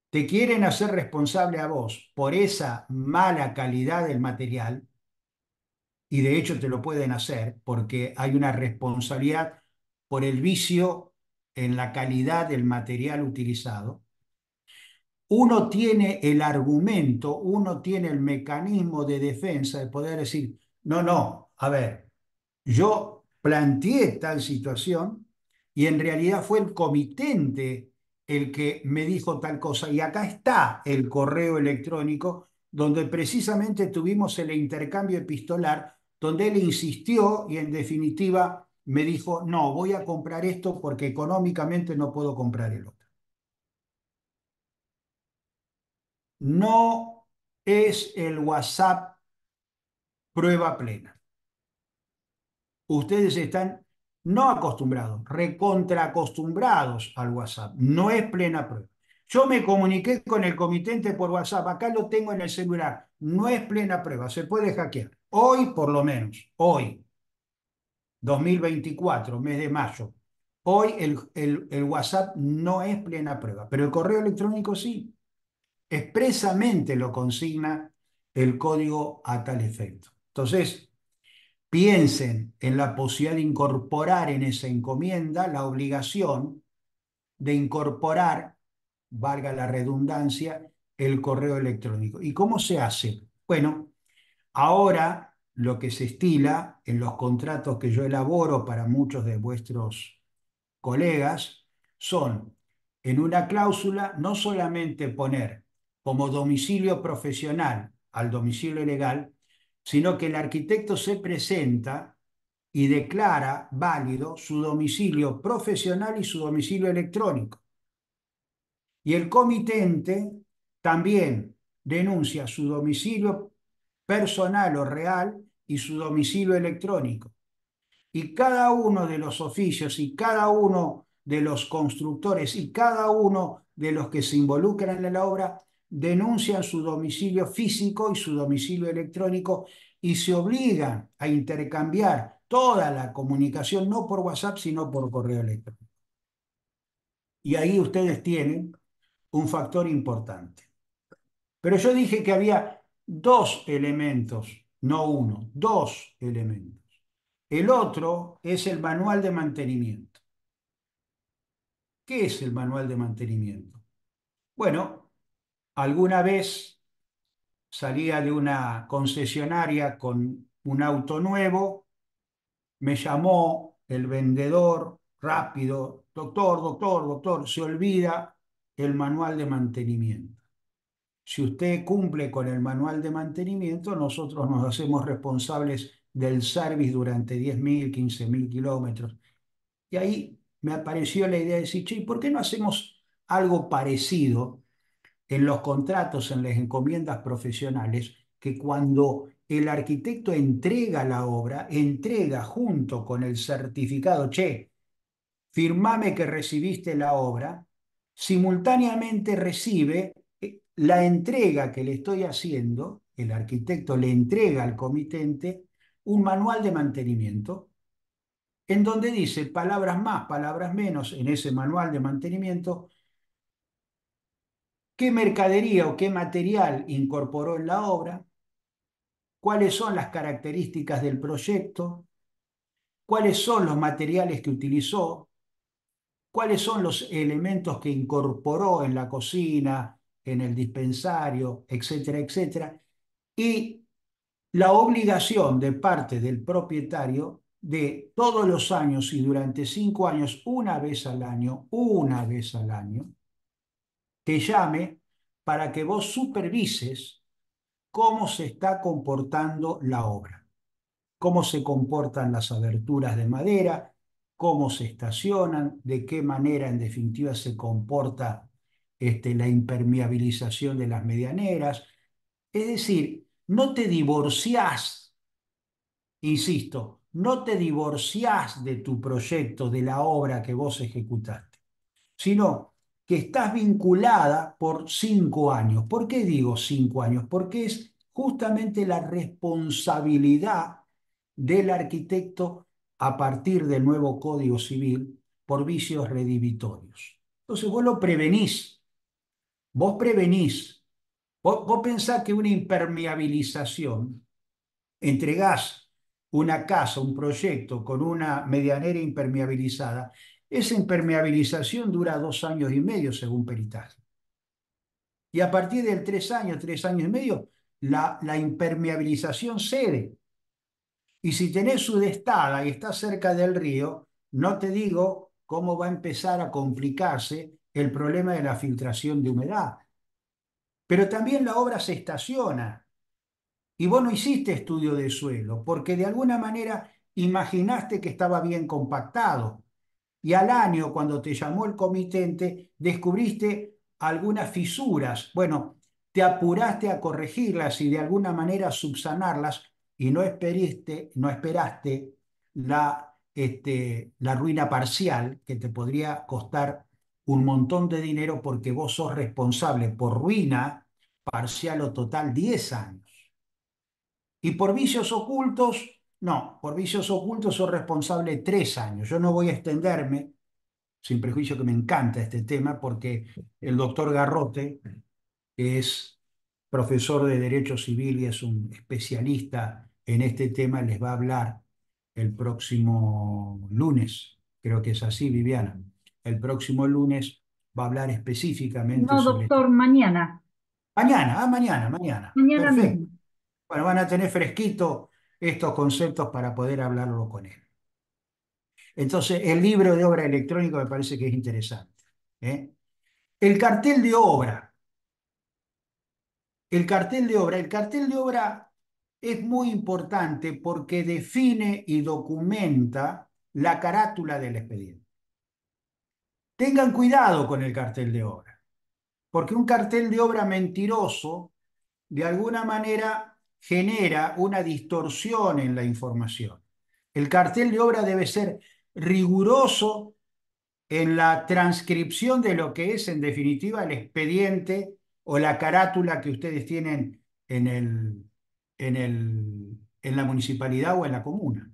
te quieren hacer responsable a vos por esa mala calidad del material, y de hecho te lo pueden hacer porque hay una responsabilidad por el vicio en la calidad del material utilizado, uno tiene el argumento, uno tiene el mecanismo de defensa de poder decir, no, no, a ver, yo planteé tal situación y en realidad fue el comitente el que me dijo tal cosa. Y acá está el correo electrónico donde precisamente tuvimos el intercambio epistolar, donde él insistió y en definitiva me dijo, no, voy a comprar esto porque económicamente no puedo comprar el otro. No es el WhatsApp prueba plena. Ustedes están no acostumbrados, recontra acostumbrados al WhatsApp. No es plena prueba. Yo me comuniqué con el comitente por WhatsApp, acá lo tengo en el celular. No es plena prueba, se puede hackear. Hoy, por lo menos, hoy, 2024, mes de mayo, hoy el WhatsApp no es plena prueba, pero el correo electrónico sí. Expresamente lo consigna el código a tal efecto. Entonces, piensen en la posibilidad de incorporar en esa encomienda la obligación de incorporar, valga la redundancia, el correo electrónico. ¿Y cómo se hace? Bueno, ahora lo que se estila en los contratos que yo elaboro para muchos de vuestros colegas son en una cláusula no solamente poner como domicilio profesional al domicilio legal, sino que el arquitecto se presenta y declara válido su domicilio profesional y su domicilio electrónico. Y el comitente también denuncia su domicilio personal o real y su domicilio electrónico. Y cada uno de los oficios y cada uno de los constructores y cada uno de los que se involucran en la obra denuncian su domicilio físico y su domicilio electrónico y se obligan a intercambiar toda la comunicación, no por WhatsApp, sino por correo electrónico. Y ahí ustedes tienen un factor importante. Pero yo dije que había dos elementos, no uno, dos elementos. El otro es el manual de mantenimiento. ¿Qué es el manual de mantenimiento? Bueno, alguna vez salía de una concesionaria con un auto nuevo, me llamó el vendedor rápido, doctor, doctor, doctor, se olvida el manual de mantenimiento. Si usted cumple con el manual de mantenimiento, nosotros nos hacemos responsables del service durante 10.000, 15.000 kilómetros. Y ahí me apareció la idea de decir, che, ¿y por qué no hacemos algo parecido en los contratos, en las encomiendas profesionales, que cuando el arquitecto entrega la obra, entrega junto con el certificado, che, firmame que recibiste la obra, simultáneamente recibe la entrega que le estoy haciendo, el arquitecto le entrega al comitente un manual de mantenimiento en donde dice palabras más, palabras menos en ese manual de mantenimiento, qué mercadería o qué material incorporó en la obra, cuáles son las características del proyecto, cuáles son los materiales que utilizó, cuáles son los elementos que incorporó en la cocina, en el dispensario, etcétera, etcétera, y la obligación de parte del propietario de todos los años y durante 5 años, una vez al año, te llame para que vos supervises cómo se está comportando la obra, cómo se comportan las aberturas de madera, cómo se estacionan, de qué manera en definitiva se comporta la impermeabilización de las medianeras. Es decir, no te divorciás, insisto, no te divorciás de tu proyecto, de la obra que vos ejecutaste, sino que estás vinculada por 5 años. ¿Por qué digo 5 años? Porque es justamente la responsabilidad del arquitecto a partir del nuevo Código Civil por vicios redivitorios. Entonces vos prevenís, vos pensás que una impermeabilización, entregás una casa, un proyecto con una medianera impermeabilizada, esa impermeabilización dura 2 años y medio según peritaje. Y a partir del 3 años, 3 años y medio, la impermeabilización cede. Y si tenés sudestada y estás cerca del río, no te digo cómo va a empezar a complicarse el problema de la filtración de humedad. Pero también la obra se estaciona. Y vos no hiciste estudio de suelo, porque de alguna manera imaginaste que estaba bien compactado. Y al año, cuando te llamó el comitente, descubriste algunas fisuras. Bueno, te apuraste a corregirlas y de alguna manera subsanarlas y no esperaste la ruina parcial que te podría costar un montón de dinero porque vos sos responsable por ruina parcial o total 10 años. Y por vicios ocultos, no, por vicios ocultos soy responsable 3 años. Yo no voy a extenderme, sin prejuicio que me encanta este tema, porque el doctor Garrote, que es profesor de Derecho Civil y es un especialista en este tema, les va a hablar el próximo lunes. Creo que es así, Viviana. El próximo lunes va a hablar específicamente No, sobre este. doctor, mañana, Mañana, mañana. mañana Perfecto. mismo. Bueno, van a tener fresquito estos conceptos para poder hablarlo con él. Entonces, el libro de obra electrónica me parece que es interesante. ¿Eh? El cartel de obra. El cartel de obra es muy importante porque define y documenta la carátula del expediente. Tengan cuidado con el cartel de obra, porque un cartel de obra mentiroso de alguna manera genera una distorsión en la información. El cartel de obra debe ser riguroso en la transcripción de lo que es, en definitiva, el expediente o la carátula que ustedes tienen en la municipalidad o en la comuna.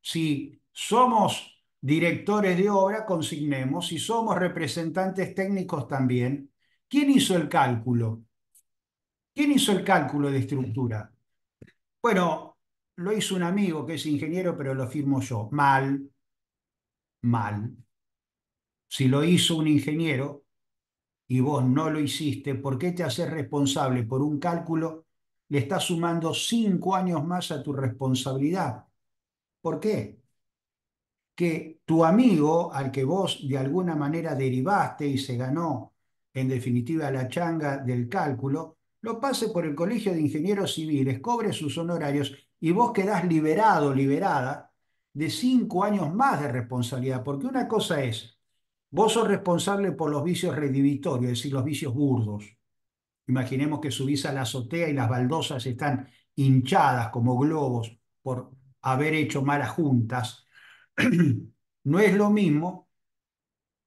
Si somos directores de obra, consignemos. Si somos representantes técnicos también. ¿Quién hizo el cálculo? ¿Quién hizo el cálculo de estructura? Bueno, lo hizo un amigo que es ingeniero, pero lo firmo yo. Mal, mal. Si lo hizo un ingeniero y vos no lo hiciste, ¿por qué te haces responsable por un cálculo? Le estás sumando 5 años más a tu responsabilidad. ¿Por qué? Que tu amigo, al que vos de alguna manera derivaste y se ganó, en definitiva, la changa del cálculo, lo pase por el Colegio de Ingenieros Civiles, cobre sus honorarios y vos quedás liberado, liberada de 5 años más de responsabilidad, porque una cosa es, vos sos responsable por los vicios redivitorios, es decir, los vicios burdos. Imaginemos que subís a la azotea y las baldosas están hinchadas como globos por haber hecho malas juntas. No es lo mismo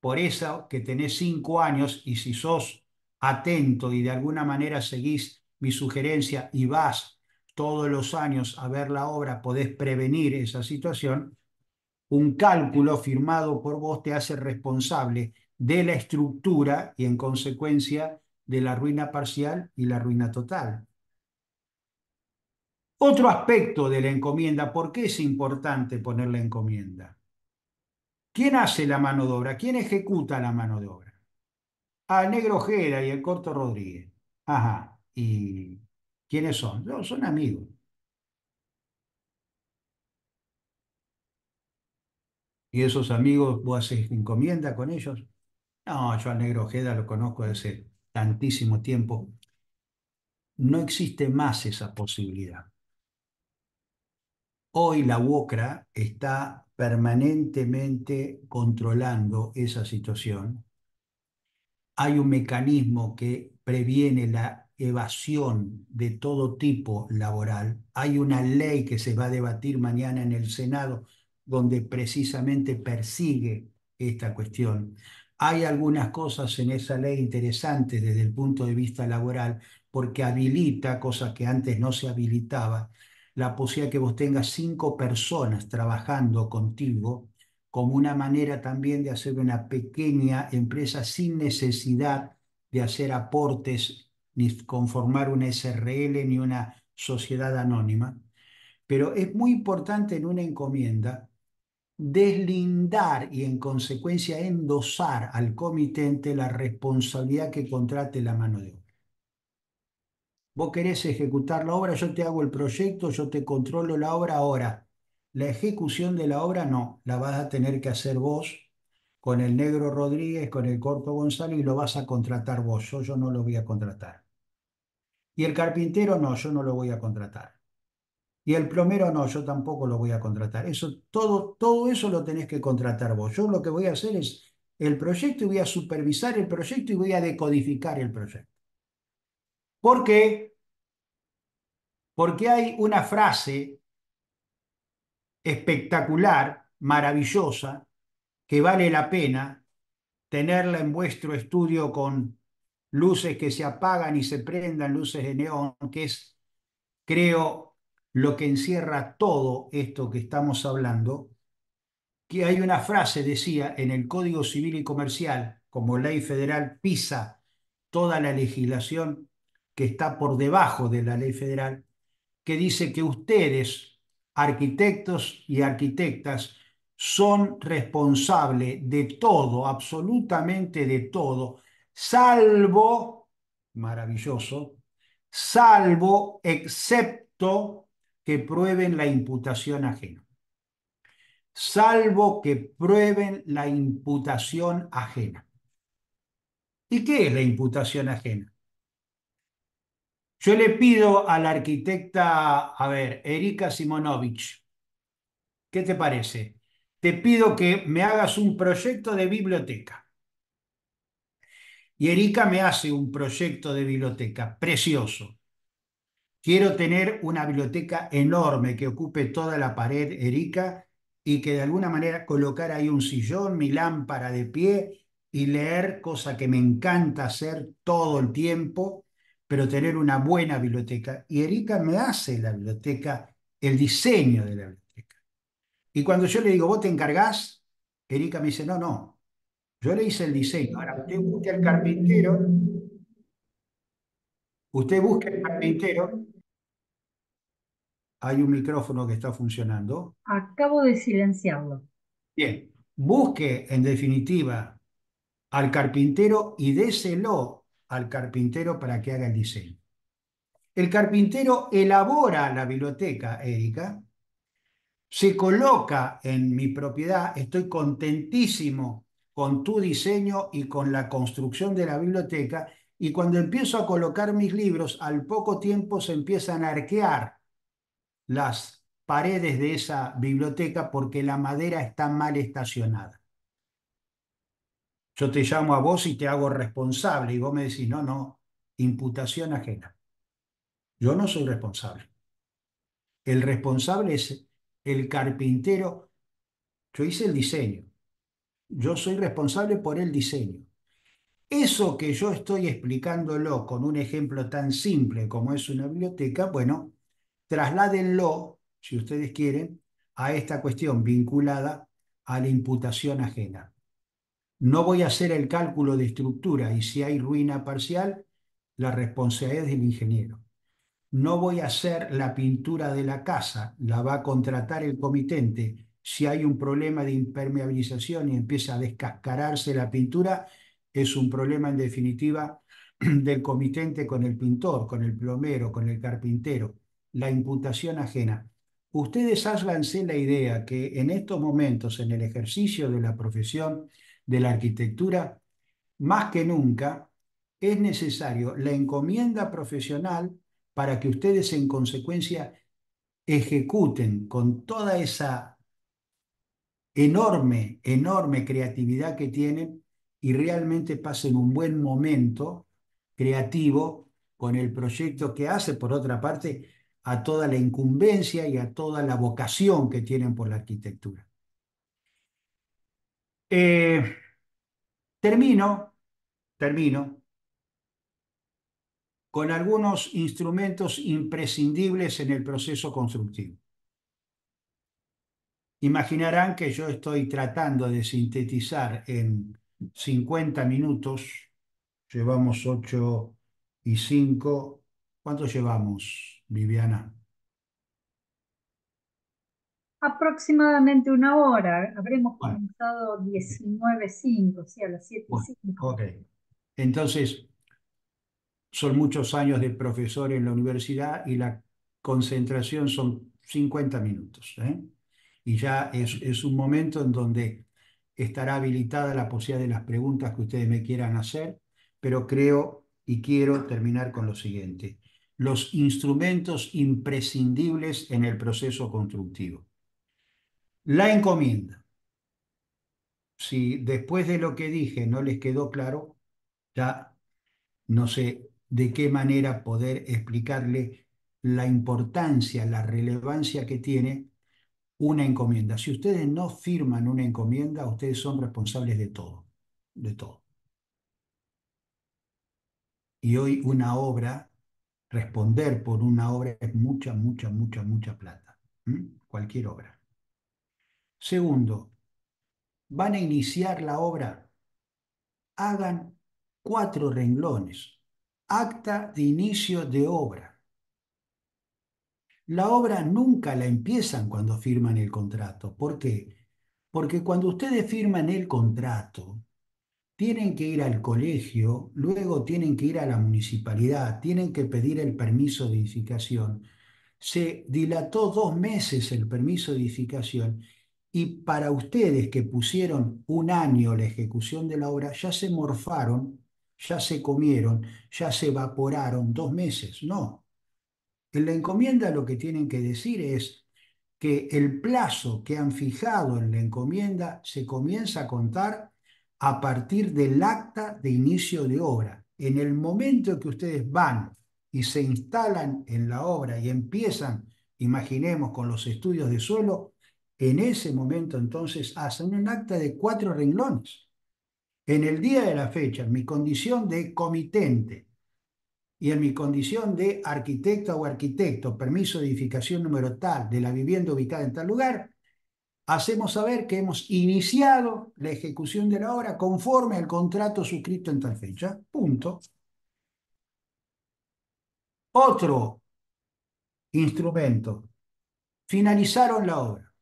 por eso que tenés 5 años y si sos atento y de alguna manera seguís mi sugerencia y vas todos los años a ver la obra, podés prevenir esa situación. Un cálculo firmado por vos te hace responsable de la estructura y en consecuencia de la ruina parcial y la ruina total. Otro aspecto de la encomienda, ¿por qué es importante poner la encomienda? ¿Quién hace la mano de obra? ¿Quién ejecuta la mano de obra? Ah, el Negro Ojeda y el Corto Rodríguez. Ajá. ¿Y quiénes son? No, son amigos. ¿Y esos amigos vos haces encomienda con ellos? No, yo al Negro Ojeda lo conozco desde hace tantísimo tiempo. No existe más esa posibilidad. Hoy la UOCRA está permanentemente controlando esa situación. Hay un mecanismo que previene la evasión de todo tipo laboral. Hay una ley que se va a debatir mañana en el Senado donde precisamente persigue esta cuestión. Hay algunas cosas en esa ley interesantes desde el punto de vista laboral porque habilita, cosa que antes no se habilitaba, la posibilidad que vos tengas 5 personas trabajando contigo como una manera también de hacer una pequeña empresa sin necesidad de hacer aportes ni conformar una SRL ni una sociedad anónima. Pero es muy importante en una encomienda deslindar y en consecuencia endosar al comitente la responsabilidad que contrate la mano de obra. Vos querés ejecutar la obra, yo te hago el proyecto, yo te controlo la obra ahora. La ejecución de la obra no, la vas a tener que hacer vos con el Negro Rodríguez, con el Corto Gonzalo y lo vas a contratar vos. Yo no lo voy a contratar. Y el carpintero no, yo no lo voy a contratar. Y el plomero no, yo tampoco lo voy a contratar. Eso, todo eso lo tenés que contratar vos. Yo lo que voy a hacer es el proyecto y voy a supervisar el proyecto y voy a decodificar el proyecto. ¿Por qué? Porque hay una frase espectacular, maravillosa, que vale la pena tenerla en vuestro estudio con luces que se apagan y se prendan, luces de neón, que es, creo, lo que encierra todo esto que estamos hablando, que hay una frase, decía, en el Código Civil y Comercial, como ley federal, pisa toda la legislación que está por debajo de la ley federal, que dice que ustedes, arquitectos y arquitectas, son responsables de todo, absolutamente de todo, salvo, maravilloso, salvo, excepto que prueben la imputación ajena. Salvo que prueben la imputación ajena. ¿Y qué es la imputación ajena? Yo le pido a la arquitecta, a ver, Erika Simonovich, ¿qué te parece? Te pido que me hagas un proyecto de biblioteca. Y Erika me hace un proyecto de biblioteca precioso. Quiero tener una biblioteca enorme que ocupe toda la pared, Erika, y que de alguna manera colocar ahí un sillón, mi lámpara de pie y leer, cosa que me encanta hacer todo el tiempo, pero tener una buena biblioteca. Y Erika me hace la biblioteca, el diseño de la biblioteca. Y cuando yo le digo, ¿vos te encargás? Erika me dice, no, no, yo le hice el diseño. Ahora, usted busque el carpintero, hay un micrófono que está funcionando. Acabo de silenciarlo. Bien, busque en definitiva al carpintero y déselo al carpintero para que haga el diseño. El carpintero elabora la biblioteca, Erika, se coloca en mi propiedad, estoy contentísimo con tu diseño y con la construcción de la biblioteca, y cuando empiezo a colocar mis libros, al poco tiempo se empiezan a arquear las paredes de esa biblioteca porque la madera está mal estacionada. Yo te llamo a vos y te hago responsable y vos me decís, no, no, imputación ajena. Yo no soy responsable. El responsable es el carpintero. Yo hice el diseño. Yo soy responsable por el diseño. Eso que yo estoy explicándolo con un ejemplo tan simple como es una biblioteca, bueno, trasládenlo, si ustedes quieren, a esta cuestión vinculada a la imputación ajena. No voy a hacer el cálculo de estructura y si hay ruina parcial, la responsabilidad es del ingeniero. No voy a hacer la pintura de la casa, la va a contratar el comitente. Si hay un problema de impermeabilización y empieza a descascararse la pintura, es un problema en definitiva del comitente con el pintor, con el plomero, con el carpintero. La imputación ajena. Ustedes háganse la idea que en estos momentos, en el ejercicio de la profesión de la arquitectura, más que nunca es necesario la encomienda profesional para que ustedes en consecuencia ejecuten con toda esa enorme, enorme creatividad que tienen y realmente pasen un buen momento creativo con el proyecto que hace, por otra parte, a toda la incumbencia y a toda la vocación que tienen por la arquitectura. Eh, termino, termino con algunos instrumentos imprescindibles en el proceso constructivo. Imaginarán que yo estoy tratando de sintetizar en 50 minutos, llevamos 8 y 5. ¿Cuánto llevamos, Viviana? Aproximadamente una hora. Habremos Bueno, comenzado 19:05, sí, a las 7:05. ok. Entonces, son muchos años de profesor en la universidad y la concentración son 50 minutos, ¿eh? Y ya es un momento en donde estará habilitada la posibilidad de las preguntas que ustedes me quieran hacer, pero creo y quiero terminar con lo siguiente. Los instrumentos imprescindibles en el proceso constructivo. La encomienda. Si después de lo que dije no les quedó claro, ya no sé de qué manera poder explicarle la importancia, la relevancia que tiene una encomienda. Si ustedes no firman una encomienda, ustedes son responsables de todo, de todo. Y hoy una obra, responder por una obra es mucha, mucha, mucha, mucha plata. ¿Mm? Cualquier obra. Segundo, van a iniciar la obra, hagan 4 renglones. Acta de inicio de obra. La obra nunca la empiezan cuando firman el contrato. ¿Por qué? Porque cuando ustedes firman el contrato, tienen que ir al colegio, luego tienen que ir a la municipalidad, tienen que pedir el permiso de edificación. Se dilató 2 meses el permiso de edificación y para ustedes que pusieron un año la ejecución de la obra, ya se morfaron, ya se comieron, ya se evaporaron 2 meses. No. En la encomienda lo que tienen que decir es que el plazo que han fijado en la encomienda se comienza a contar a partir del acta de inicio de obra. En el momento que ustedes van y se instalan en la obra y empiezan, imaginemos, con los estudios de suelo, en ese momento entonces hacen un acta de 4 renglones. En el día de la fecha, en mi condición de comitente, y en mi condición de arquitecta o arquitecto, permiso de edificación número tal de la vivienda ubicada en tal lugar, hacemos saber que hemos iniciado la ejecución de la obra conforme al contrato suscrito en tal fecha. Punto. Otro instrumento. Finalizaron la obra.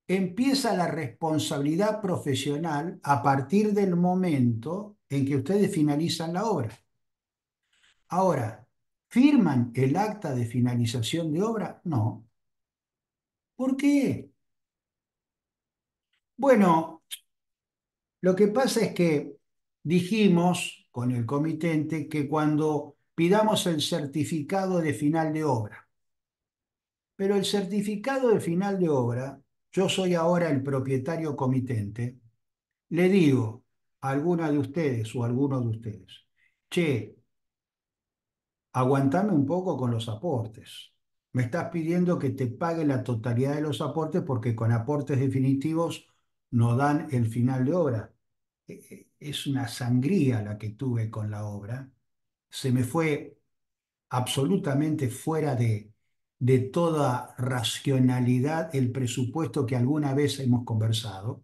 Empieza la responsabilidad profesional a partir del momento en que ustedes finalizan la obra. Ahora, ¿firman el acta de finalización de obra? No. ¿Por qué? Bueno, lo que pasa es que dijimos con el comitente que cuando pidamos el certificado de final de obra. Pero el certificado de final de obra, yo soy ahora el propietario comitente, le digo a alguna de ustedes o a alguno de ustedes, che, aguantame un poco con los aportes. Me estás pidiendo que te pague la totalidad de los aportes porque con aportes definitivos no dan el final de obra. Es una sangría la que tuve con la obra. Se me fue absolutamente fuera de toda racionalidad el presupuesto que alguna vez hemos conversado.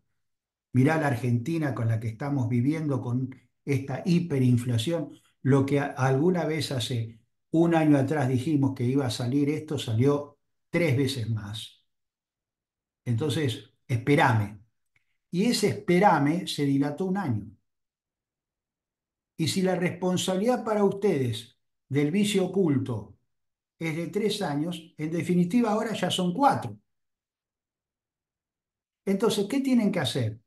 Mirá la Argentina con la que estamos viviendo, con esta hiperinflación. Lo que alguna vez hace un año atrás dijimos que iba a salir esto, salió 3 veces más. Entonces, espérame. Y ese espérame se dilató un año. Y si la responsabilidad para ustedes del vicio oculto es de 3 años, en definitiva ahora ya son 4. Entonces, ¿qué tienen que hacer?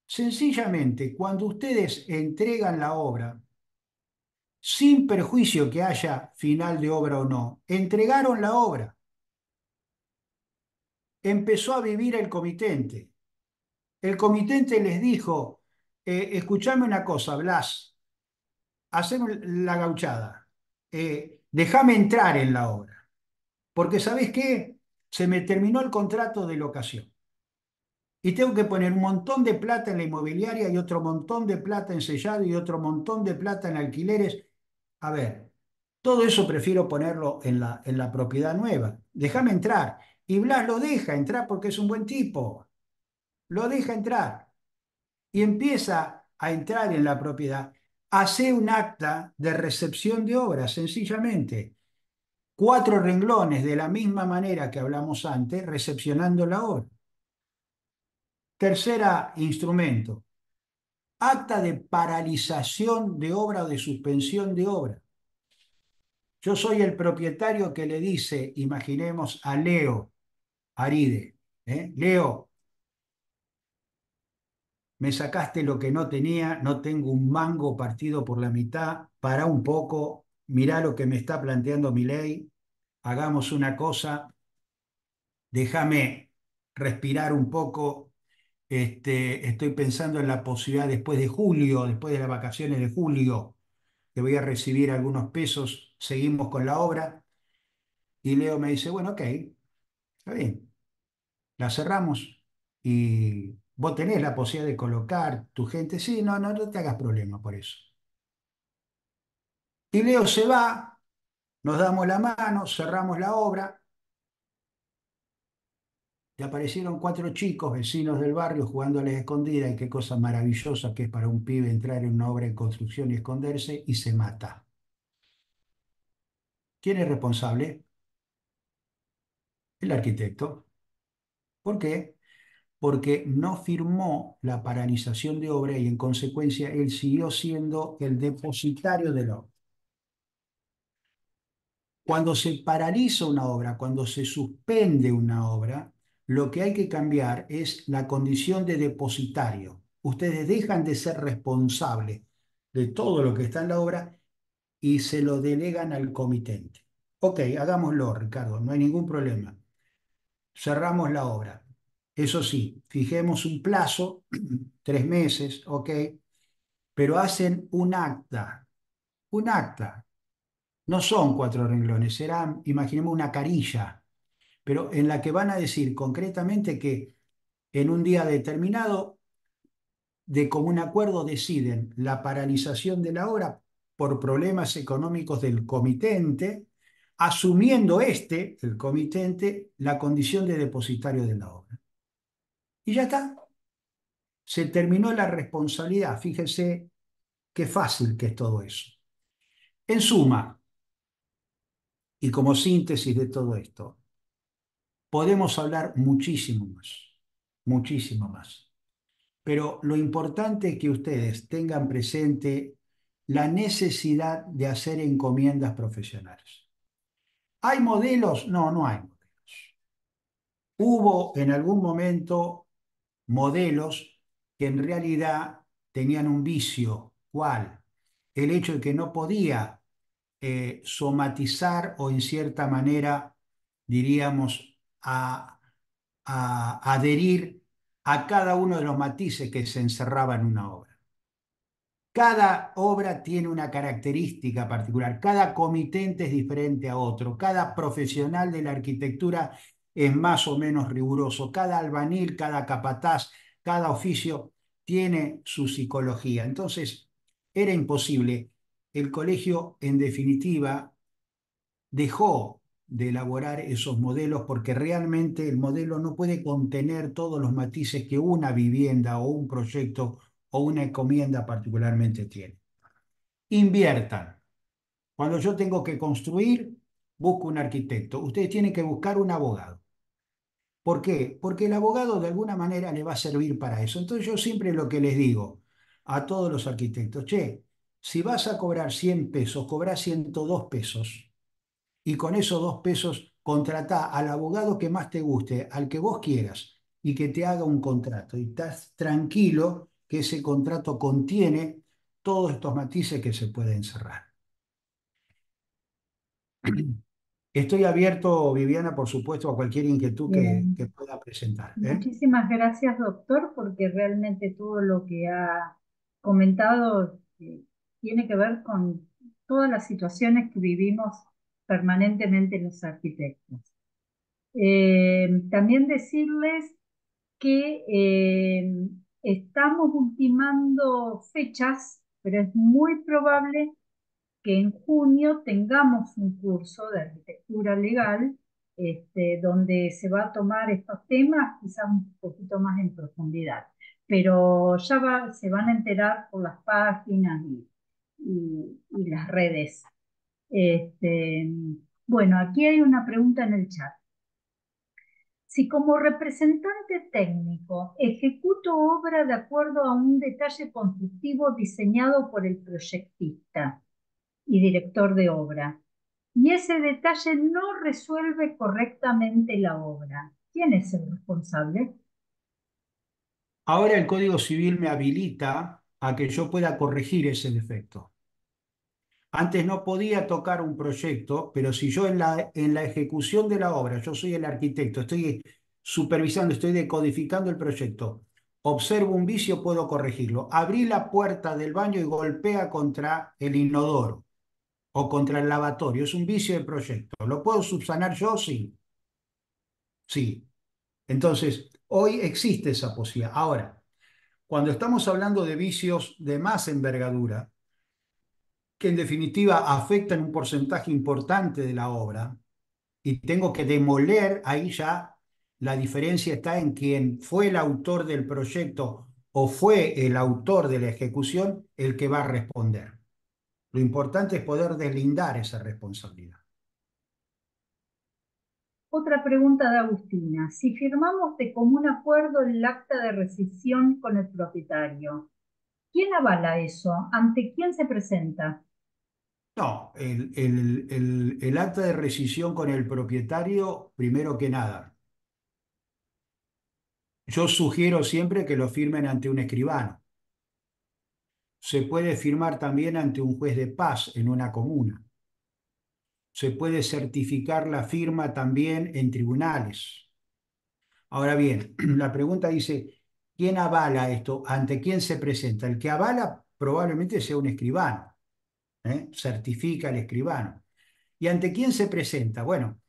Sencillamente, cuando ustedes entregan la obra, sin perjuicio que haya final de obra o no, entregaron la obra, empezó a vivir el comitente. El comitente les dijo, escuchame una cosa, Blas, haceme la gauchada, déjame entrar en la obra, porque ¿sabés qué? Se me terminó el contrato de locación y tengo que poner un montón de plata en la inmobiliaria y otro montón de plata en sellado y otro montón de plata en alquileres. A ver, todo eso prefiero ponerlo en la propiedad nueva. Déjame entrar. Y Blas lo deja entrar porque es un buen tipo. Lo deja entrar. Y empieza a entrar en la propiedad. Hace un acta de recepción de obra, sencillamente. 4 renglones de la misma manera que hablamos antes, recepcionando la obra. Tercera instrumento. Acta de paralización de obra o de suspensión de obra. Yo soy el propietario que le dice, imaginemos a Leo Aride, Leo, me sacaste lo que no tenía, no tengo un mango partido por la mitad, para un poco, mirá lo que me está planteando mi ley, hagamos una cosa, déjame respirar un poco, estoy pensando en la posibilidad después de julio, después de las vacaciones de julio, que voy a recibir algunos pesos, seguimos con la obra, y Leo me dice, bueno, ok, está bien. La cerramos y vos tenés la posibilidad de colocar tu gente. Sí, no, no, no te hagas problema por eso. Y Leo se va, nos damos la mano, cerramos la obra y aparecieron 4 chicos vecinos del barrio jugando a la escondida y qué cosa maravillosa que es para un pibe entrar en una obra en construcción y esconderse y se mata. ¿Quién es responsable? El arquitecto. ¿Por qué? Porque no firmó la paralización de obra y en consecuencia él siguió siendo el depositario de la obra. Cuando se paraliza una obra, cuando se suspende una obra, lo que hay que cambiar es la condición de depositario. Ustedes dejan de ser responsables de todo lo que está en la obra y se lo delegan al comitente. Ok, hagámoslo, Ricardo, no hay ningún problema. Cerramos la obra. Eso sí, fijemos un plazo, 3 meses, ok, pero hacen un acta. No son 4 renglones, serán, imaginemos, una carilla, pero en la que van a decir concretamente que en un día determinado, de común acuerdo, deciden la paralización de la obra por problemas económicos del comitente, asumiendo el comitente, la condición de depositario de la obra. Y ya está, se terminó la responsabilidad. Fíjese qué fácil que es todo eso. En suma, y como síntesis de todo esto, podemos hablar muchísimo más. Pero lo importante es que ustedes tengan presente la necesidad de hacer encomiendas profesionales. ¿Hay modelos? No, no hay modelos. Hubo en algún momento modelos que en realidad tenían un vicio. ¿Cuál? El hecho de que no podía somatizar o en cierta manera, diríamos, a adherir a cada uno de los matices que se encerraba en una obra. Cada obra tiene una característica particular, cada comitente es diferente a otro, cada profesional de la arquitectura es más o menos riguroso, cada albañil, cada capataz, cada oficio tiene su psicología. Entonces, era imposible. El colegio, en definitiva, dejó de elaborar esos modelos porque realmente el modelo no puede contener todos los matices que una vivienda o un proyecto o una encomienda particularmente tiene. Inviertan. Cuando yo tengo que construir, busco un arquitecto. Ustedes tienen que buscar un abogado. ¿Por qué? Porque el abogado de alguna manera le va a servir para eso. Entonces yo siempre lo que les digo a todos los arquitectos, che, si vas a cobrar 100 pesos, cobra 102 pesos y con esos 2 pesos contratá al abogado que más te guste, al que vos quieras y que te haga un contrato. Y estás tranquilo que ese contrato contiene todos estos matices que se pueden cerrar. Estoy abierto, Viviana, por supuesto, a cualquier inquietud que Bien. pueda presentar, ¿eh? Muchísimas gracias, doctor, porque realmente todo lo que ha comentado tiene que ver con todas las situaciones que vivimos permanentemente los arquitectos. También decirles que estamos ultimando fechas, pero es muy probable que en junio tengamos un curso de arquitectura legal, donde se va a tomar estos temas quizás un poquito más en profundidad. Pero se van a enterar por las páginas y las redes. Este, bueno, aquí hay una pregunta en el chat. Si como representante técnico ejecuto obra de acuerdo a un detalle constructivo diseñado por el proyectista y director de obra, y ese detalle no resuelve correctamente la obra, ¿quién es el responsable? Ahora el Código Civil me habilita a que yo pueda corregir ese defecto. Antes no podía tocar un proyecto, pero si yo en la ejecución de la obra, yo soy el arquitecto, estoy supervisando, estoy decodificando el proyecto, observo un vicio, puedo corregirlo. Abrí la puerta del baño y golpea contra el inodoro o contra el lavatorio. Es un vicio del proyecto. ¿Lo puedo subsanar yo? Sí, sí. Entonces, hoy existe esa posibilidad. Ahora, cuando estamos hablando de vicios de más envergadura, que en definitiva afectan un porcentaje importante de la obra, y tengo que demoler, ahí ya la diferencia está en quién fue el autor del proyecto o fue el autor de la ejecución el que va a responder. Lo importante es poder deslindar esa responsabilidad. Otra pregunta de Agustina. Si firmamos de común acuerdo el acta de rescisión con el propietario, ¿quién avala eso? ¿Ante quién se presenta? No, el acta de rescisión con el propietario, primero que nada, yo sugiero siempre que lo firmen ante un escribano. Se puede firmar también ante un juez de paz en una comuna. Se puede certificar la firma también en tribunales. Ahora bien, la pregunta dice, ¿quién avala esto? ¿Ante quién se presenta? El que avala probablemente sea un escribano, ¿eh? Certifica el escribano. ¿Y ante quién se presenta? Bueno,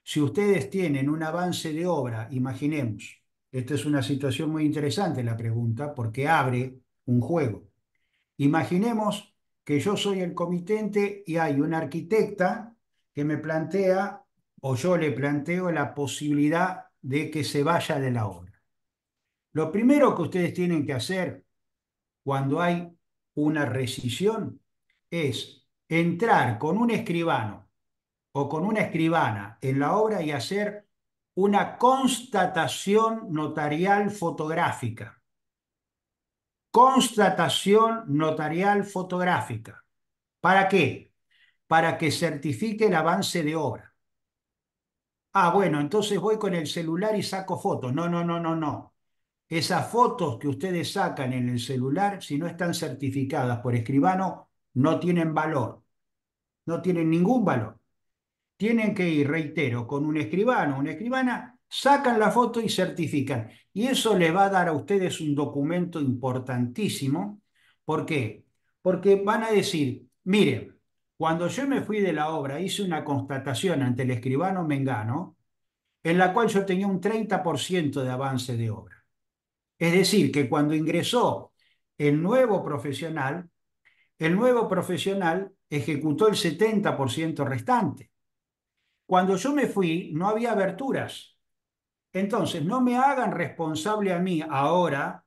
si ustedes tienen un avance de obra, imaginemos, esta es una situación muy interesante la pregunta porque abre un juego. Imaginemos que yo soy el comitente y hay una arquitecta que me plantea o yo le planteo la posibilidad de que se vaya de la obra. Lo primero que ustedes tienen que hacer cuando hay una rescisión es entrar con un escribano o con una escribana en la obra y hacer una constatación notarial fotográfica. Constatación notarial fotográfica. ¿Para qué? Para que certifique el avance de obra. Ah, bueno, entonces voy con el celular y saco fotos. No, no, no, no, no. Esas fotos que ustedes sacan en el celular, si no están certificadas por escribano, no tienen valor. no tienen ningún valor. Tienen que ir, reitero, con un escribano, una escribana, sacan la foto y certifican. Y eso les va a dar a ustedes un documento importantísimo. ¿Por qué? Porque van a decir, miren, cuando yo me fui de la obra, hice una constatación ante el escribano Mengano, en la cual yo tenía un 30% de avance de obra. Es decir, que cuando ingresó el nuevo profesional, el nuevo profesional ejecutó el 70% restante. Cuando yo me fui, no había aberturas. Entonces, no me hagan responsable a mí ahora,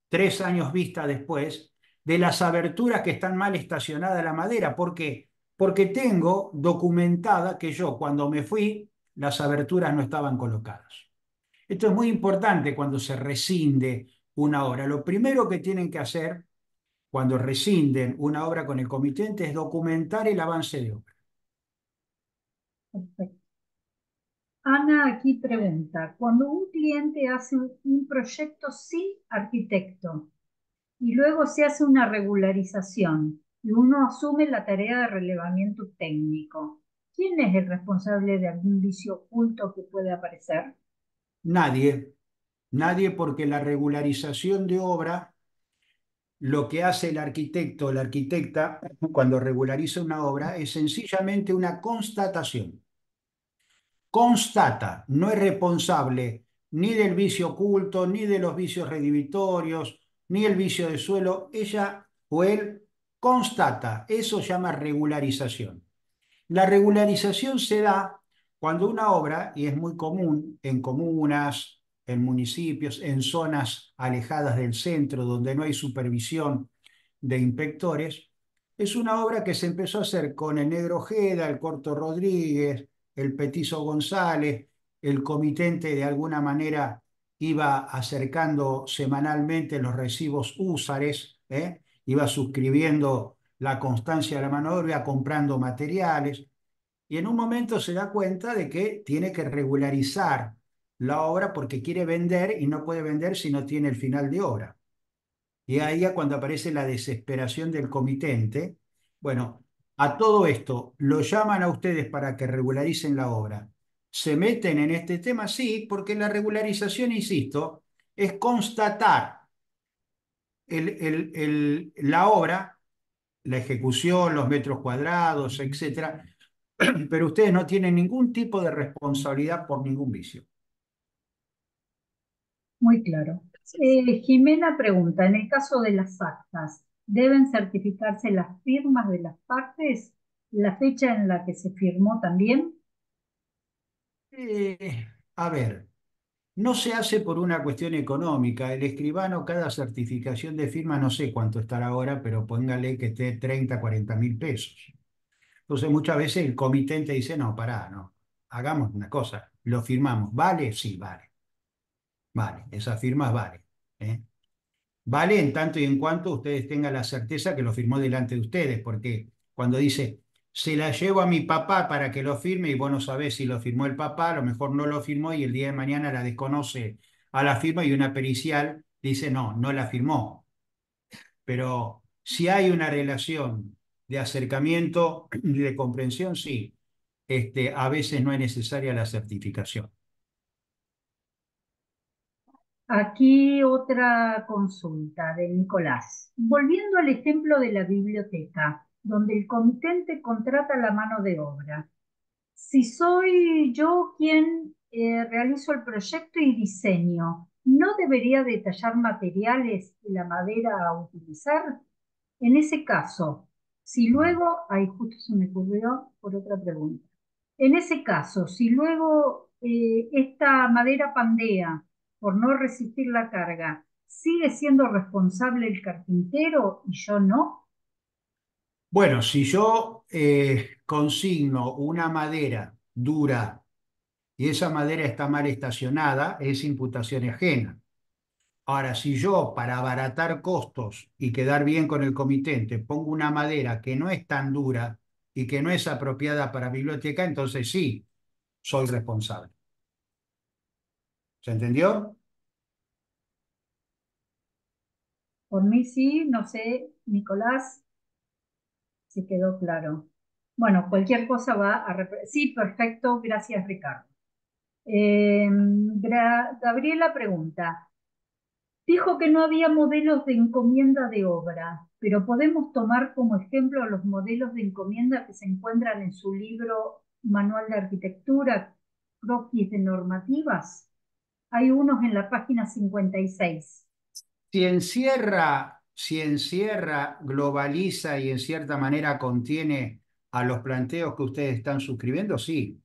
3 años vista después, de las aberturas que están mal estacionadas en la madera. ¿Por qué? Porque tengo documentada que yo, cuando me fui, las aberturas no estaban colocadas. Esto es muy importante cuando se rescinde una obra. Lo primero que tienen que hacer cuando rescinden una obra con el comitente es documentar el avance de obra. Perfecto. Ana aquí pregunta, cuando un cliente hace un proyecto sin arquitecto y luego se hace una regularización y uno asume la tarea de relevamiento técnico, ¿quién es el responsable de algún vicio oculto que puede aparecer? Nadie, nadie porque la regularización de obra, lo que hace el arquitecto o la arquitecta cuando regulariza una obra es sencillamente una constatación. Constata, no es responsable ni del vicio oculto, ni de los vicios redivitorios, ni el vicio de suelo. Ella o él constata, eso se llama regularización. La regularización se da cuando una obra, y es muy común en comunas, en municipios, en zonas alejadas del centro, donde no hay supervisión de inspectores, es una obra que se empezó a hacer con el Negro Ojeda, el Corto Rodríguez, el Petizo González, el comitente de alguna manera iba acercando semanalmente los recibos húsares, iba suscribiendo la constancia de la mano de obra, iba comprando materiales, y en un momento se da cuenta de que tiene que regularizar la obra porque quiere vender y no puede vender si no tiene el final de obra. Y ahí es cuando aparece la desesperación del comitente. Bueno, a todo esto, ¿lo llaman a ustedes para que regularicen la obra? ¿Se meten en este tema? Sí, porque la regularización, insisto, es constatar la obra, la ejecución, los metros cuadrados, etcétera, pero ustedes no tienen ningún tipo de responsabilidad por ningún vicio. Muy claro. Jimena pregunta, en el caso de las actas, ¿deben certificarse las firmas de las partes? ¿La fecha en la que se firmó también? A ver, no se hace por una cuestión económica. El escribano, cada certificación de firma, no sé cuánto estará ahora, pero póngale que esté 30, 40.000 pesos. Entonces muchas veces el comitente dice, no, pará, no, hagamos una cosa, lo firmamos. ¿Vale? Sí, vale, vale, esas firmas vale. ¿Eh? Vale en tanto y en cuanto ustedes tengan la certeza que lo firmó delante de ustedes, porque cuando dice, se la llevo a mi papá para que lo firme y vos no sabés si lo firmó el papá, a lo mejor no lo firmó y el día de mañana la desconoce a la firma y una pericial dice, no, no la firmó. Pero si hay una relación de acercamiento y de comprensión, sí, a veces no es necesaria la certificación. Aquí otra consulta de Nicolás. Volviendo al ejemplo de la biblioteca, donde el comitente contrata la mano de obra. Si soy yo quien realizo el proyecto y diseño, ¿no debería detallar materiales y la madera a utilizar? En ese caso, si luego, ahí justo se me ocurrió por otra pregunta. En ese caso, si luego esta madera pandea por no resistir la carga, ¿sigue siendo responsable el carpintero y yo no? Bueno, si yo consigno una madera dura y esa madera está mal estacionada, es imputación ajena. Ahora, si yo, para abaratar costos y quedar bien con el comitente, pongo una madera que no es tan dura y que no es apropiada para biblioteca, entonces sí, soy responsable. ¿Se entendió? Por mí sí, no sé, Nicolás, si quedó claro. Bueno, cualquier cosa va a... Sí, perfecto, gracias Ricardo. Gabriela pregunta, dijo que no había modelos de encomienda de obra, pero podemos tomar como ejemplo los modelos de encomienda que se encuentran en su libro Manual de Arquitectura, croquis de normativas. Hay unos en la página 56. Si encierra, globaliza y en cierta manera contiene a los planteos que ustedes están suscribiendo, sí.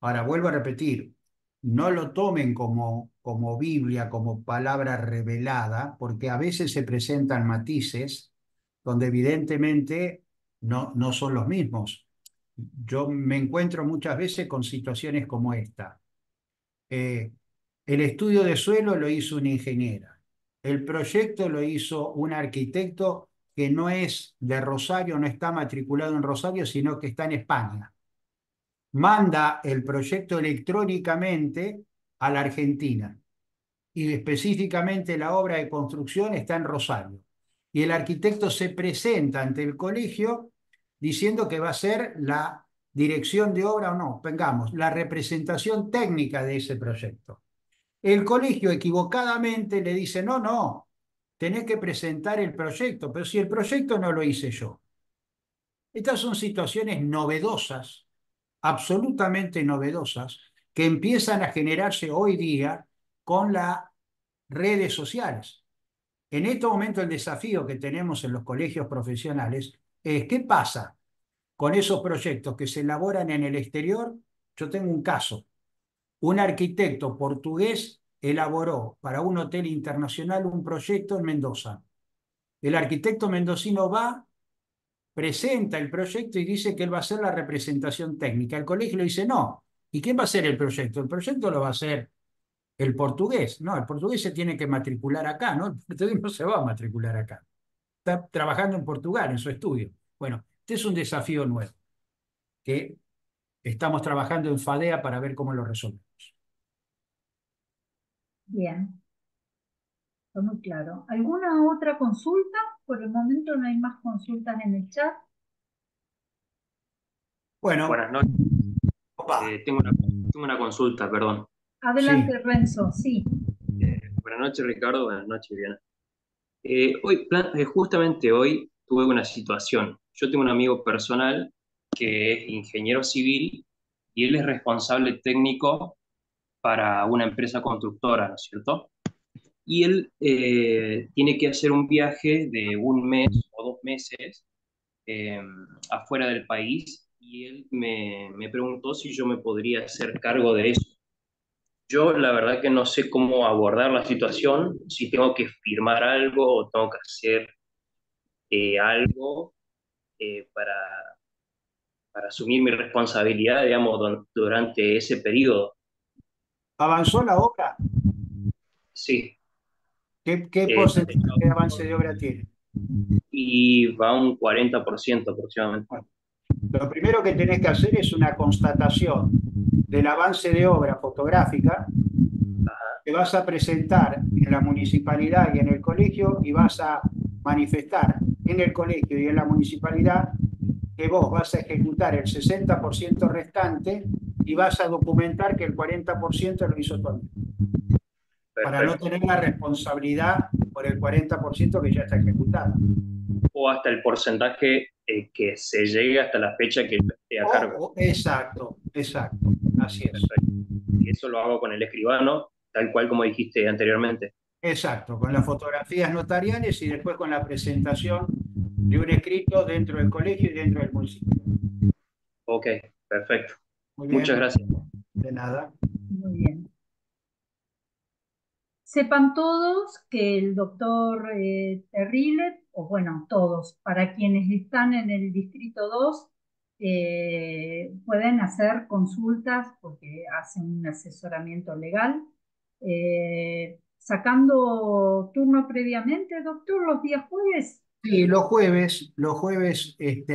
Ahora, vuelvo a repetir, no lo tomen como Biblia, como palabra revelada, porque a veces se presentan matices donde evidentemente no son los mismos. Yo me encuentro muchas veces con situaciones como esta. Eh, el estudio de suelo lo hizo una ingeniera. El proyecto lo hizo un arquitecto que no es de Rosario, no está matriculado en Rosario, sino que está en España. Manda el proyecto electrónicamente a la Argentina y específicamente la obra de construcción está en Rosario. Y el arquitecto se presenta ante el colegio diciendo que va a ser la dirección de obra o no, vengamos, la representación técnica de ese proyecto. El colegio equivocadamente le dice, no, no, tenés que presentar el proyecto, pero si el proyecto no lo hice yo. Estas son situaciones novedosas, absolutamente novedosas, que empiezan a generarse hoy día con las redes sociales. En este momento el desafío que tenemos en los colegios profesionales es qué pasa con esos proyectos que se elaboran en el exterior. Yo tengo un caso. Un arquitecto portugués elaboró para un hotel internacional un proyecto en Mendoza. El arquitecto mendocino va, presenta el proyecto y dice que él va a hacer la representación técnica. El colegio le dice no. ¿Y quién va a hacer el proyecto? El proyecto lo va a hacer el portugués. No, el portugués se tiene que matricular acá, ¿no? El portugués no se va a matricular acá. Está trabajando en Portugal, en su estudio. Bueno, este es un desafío nuevo que estamos trabajando en FADEA para ver cómo lo resolvemos. Bien, está muy claro. ¿Alguna otra consulta? Por el momento no hay más consultas en el chat. Bueno, Buenas noches. opa, Tengo una consulta, perdón. Adelante, sí, Renzo, sí. Buenas noches, Ricardo. Buenas noches, Diana. Justamente hoy tuve una situación. Yo tengo un amigo personal que es ingeniero civil y él es responsable técnico para una empresa constructora, ¿no es cierto? Y él tiene que hacer un viaje de un mes o 2 meses eh, afuera del país y él me preguntó si yo me podría hacer cargo de eso. Yo la verdad que no sé cómo abordar la situación, si tengo que firmar algo o tengo que hacer algo para asumir mi responsabilidad, digamos, durante ese periodo. avanzó la obra. Sí, ¿Qué eh, porcentaje de avance de obra tiene? y va un 40% aproximadamente. Bueno, lo primero que tenés que hacer es una constatación del avance de obra fotográfica Ajá, que vas a presentar en la municipalidad y en el colegio y vas a manifestar en el colegio y en la municipalidad que vos vas a ejecutar el 60% restante y vas a documentar que el 40% lo hizo tu amigo, para no perfecto. tener la responsabilidad por el 40% que ya está ejecutado. O hasta el porcentaje que se llegue hasta la fecha que yo esté a cargo. Exacto, exacto, así es. Perfecto. Y eso lo hago con el escribano, tal cual como dijiste anteriormente. Exacto, con las fotografías notariales y después con la presentación de un escrito dentro del colegio y dentro del municipio. Ok, perfecto. Muy Muchas bien, gracias. de nada. Muy bien. Sepan todos que el doctor Terrible, o bueno, todos, para quienes están en el Distrito 2, pueden hacer consultas porque hacen un asesoramiento legal. Sacando turno previamente, doctor, los días jueves. Sí, los jueves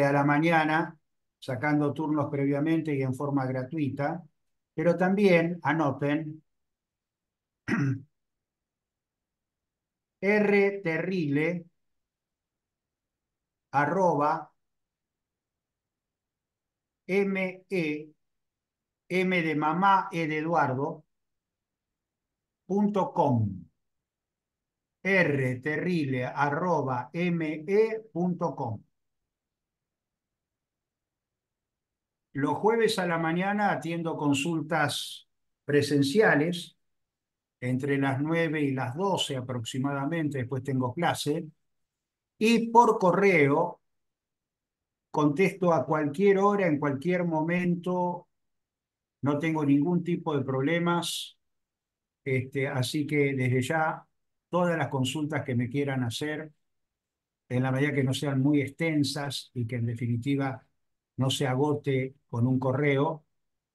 a la mañana, sacando turnos previamente y en forma gratuita, pero también anoten rterrile M-E, M de mamá, E de Eduardo, .com. rterrile@me.com. Los jueves a la mañana atiendo consultas presenciales entre las 9 y las 12 aproximadamente, después tengo clase, y por correo contesto a cualquier hora, en cualquier momento, no tengo ningún tipo de problemas, así que desde ya todas las consultas que me quieran hacer, en la medida que no sean muy extensas y que en definitiva no se agote con un correo,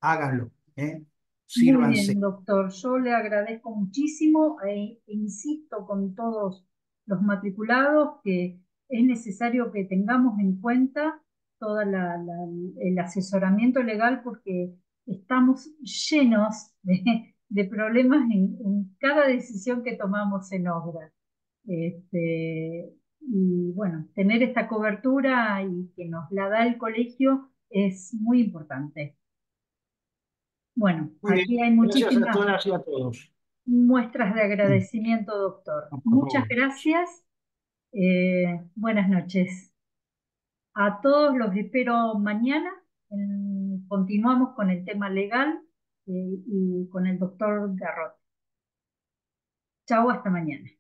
háganlo, ¿eh? Muy Sírvanse. bien, doctor. Yo le agradezco muchísimo e insisto con todos los matriculados que es necesario que tengamos en cuenta todo el asesoramiento legal porque estamos llenos de problemas en cada decisión que tomamos en obra. Y bueno, tener esta cobertura y que nos la da el colegio es muy importante. Bueno, Muy bien, aquí hay gracias a muchísimas todas y a todos. muestras de agradecimiento, doctor. No, por Muchas favor. gracias. Buenas noches. A todos los espero mañana. Continuamos con el tema legal y con el doctor Garrot. Chau, hasta mañana.